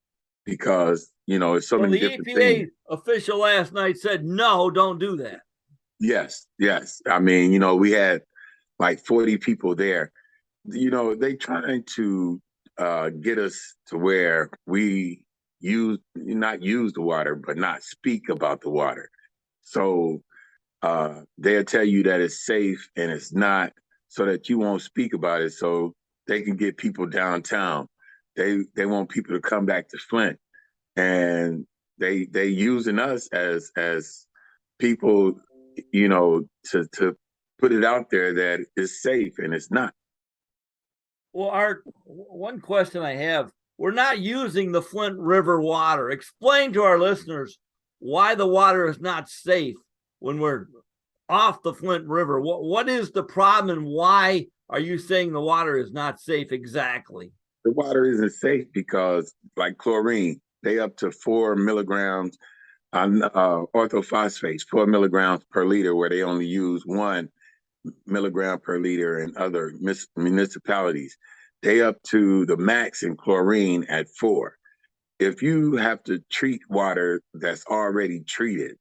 because, you know, it's so many different things. The EPA official last night said, no, don't do that. Yes. I mean, you know, we had like 40 people there. You know, they trying to get us to where we not use the water, but not speak about the water. So they'll tell you that it's safe and it's not, so that you won't speak about it, so they can get people downtown. They want people to come back to Flint, and they using us as people, you know, to put it out there that it's safe, and it's not. Well, Art, one question I have, we're not using the Flint River water. Explain to our listeners why the water is not safe when we're off the Flint River. What is the problem, and why are you saying the water is not safe exactly? The water isn't safe because, like chlorine, they up to 4 milligrams on orthophosphates, 4 milligrams per liter, where they only use 1 milligram per liter in other municipalities. They up to the max in chlorine at 4. If you have to treat water that's already treated,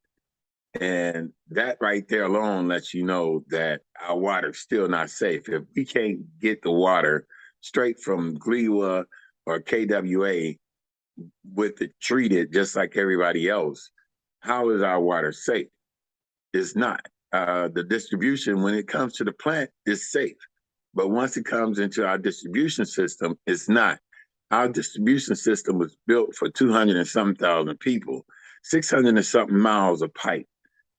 and that right there alone lets you know that our water's still not safe. If we can't get the water straight from GLEWA or KWA with it treated just like everybody else, how is our water safe? It's not. The distribution, when it comes to the plant, is safe. But once it comes into our distribution system, it's not. Our distribution system was built for 200 and something thousand people, 600 and something miles of pipe.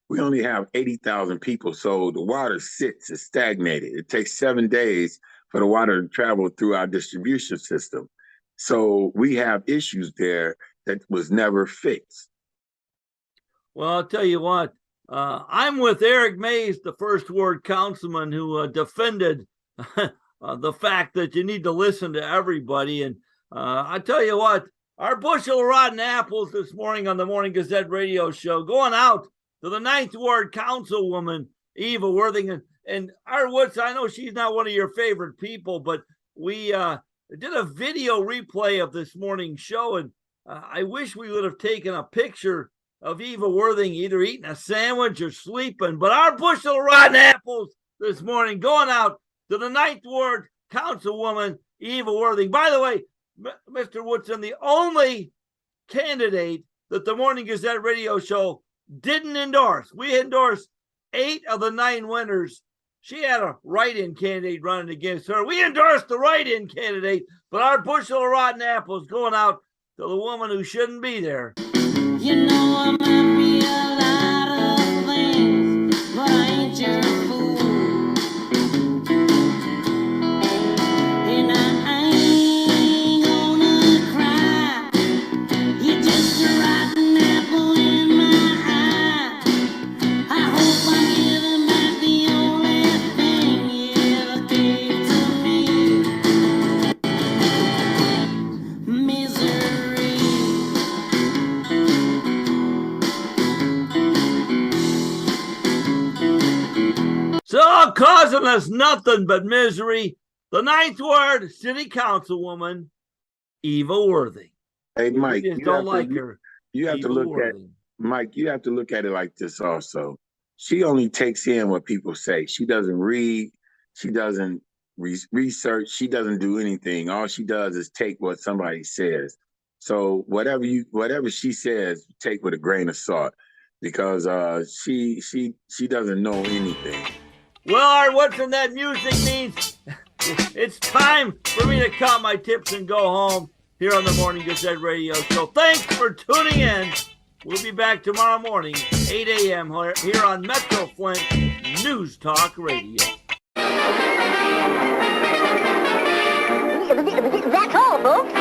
We only have 80,000 people, so the water sits, it's stagnated. It takes 7 days for the water to travel through our distribution system. So we have issues there that was never fixed. Well, I'll tell you what, I'm with Eric Mays, the first ward councilman, who defended the fact that you need to listen to everybody. And I tell you what, our bushel of rotten apples this morning on the Morning Gazette radio show going out to the 9th Ward Councilwoman, Eva Worthing. And our Woods, I know she's not one of your favorite people, but we did a video replay of this morning's show. And I wish we would have taken a picture of Eva Worthing either eating a sandwich or sleeping. But our bushel of rotten apples this morning going out to the 9th Ward Councilwoman, Eva Worthing. By the way, Mr. Woodson, the only candidate that the Morning Gazette radio show didn't endorse. We endorsed 8 of the 9 winners. She had a write-in candidate running against her. We endorsed the write-in candidate, but our bushel of rotten apples going out to the woman who shouldn't be there. You know I might be a lot of things, but I ain't your fool. And I ain't gonna cry. You're just a rotten apple in my eye. I hope I'm giving back the only thing you ever gave to me. Misery. So causing us nothing but misery, the 9th Ward City Councilwoman, Eva Worthing. Hey, Mike, You just don't like her. You have to look at Mike. You have to look at it like this also. She only takes in what people say. She doesn't read. She doesn't research. She doesn't do anything. All she does is take what somebody says. So whatever she says, take with a grain of salt, because she doesn't know anything. Well, Art, what's in that music means it's time for me to count my tips and go home here on the Morning Gazette radio show. Thanks for tuning in. We'll be back tomorrow morning, 8 a.m. here on Metro Flint News Talk Radio. That's all, folks.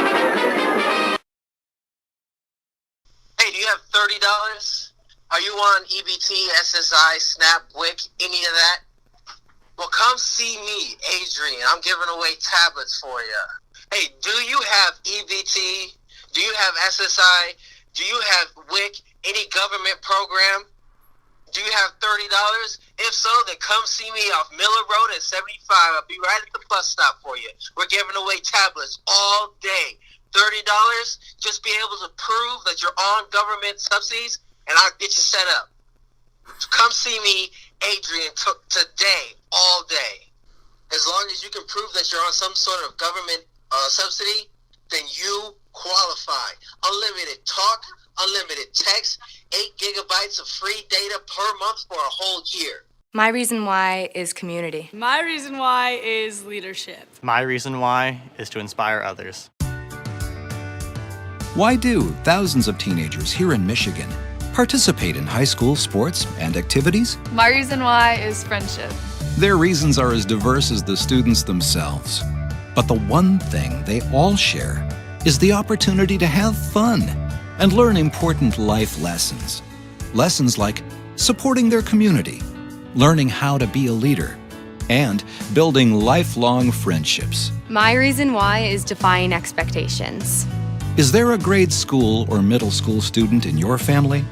Hey, do you have $30? Are you on EBT, SSI, SNAP, WIC, any of that? Well, come see me, Adrian. I'm giving away tablets for you. Hey, do you have EBT? Do you have SSI? Do you have WIC? Any government program? Do you have $30? If so, then come see me off Miller Road at 75. I'll be right at the bus stop for you. We're giving away tablets all day. $30, just be able to prove that you're on government subsidies, and I'll get you set up. So come see me, Adrian, today, all day. As long as you can prove that you're on some sort of government subsidy, then you qualify. Unlimited talk, unlimited text, 8 gigabytes of free data per month for a whole year. My reason why is community. My reason why is leadership. My reason why is to inspire others. Why do thousands of teenagers here in Michigan participate in high school sports and activities? My reason why is friendship. Their reasons are as diverse as the students themselves. But the one thing they all share is the opportunity to have fun and learn important life lessons. Lessons like supporting their community, learning how to be a leader, and building lifelong friendships. My reason why is defying expectations. Is there a grade school or middle school student in your family?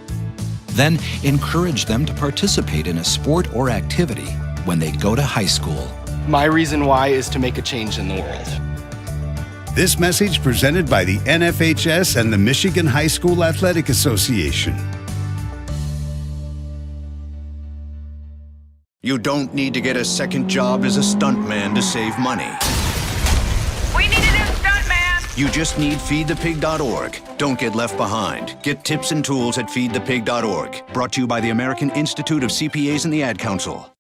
Then encourage them to participate in a sport or activity when they go to high school. My reason why is to make a change in the world. This message presented by the NFHS and the Michigan High School Athletic Association. You don't need to get a second job as a stuntman to save money. We need a new stuntman! You just need feedthepig.org. Don't get left behind. Get tips and tools at feedthepig.org. Brought to you by the American Institute of CPAs and the Ad Council.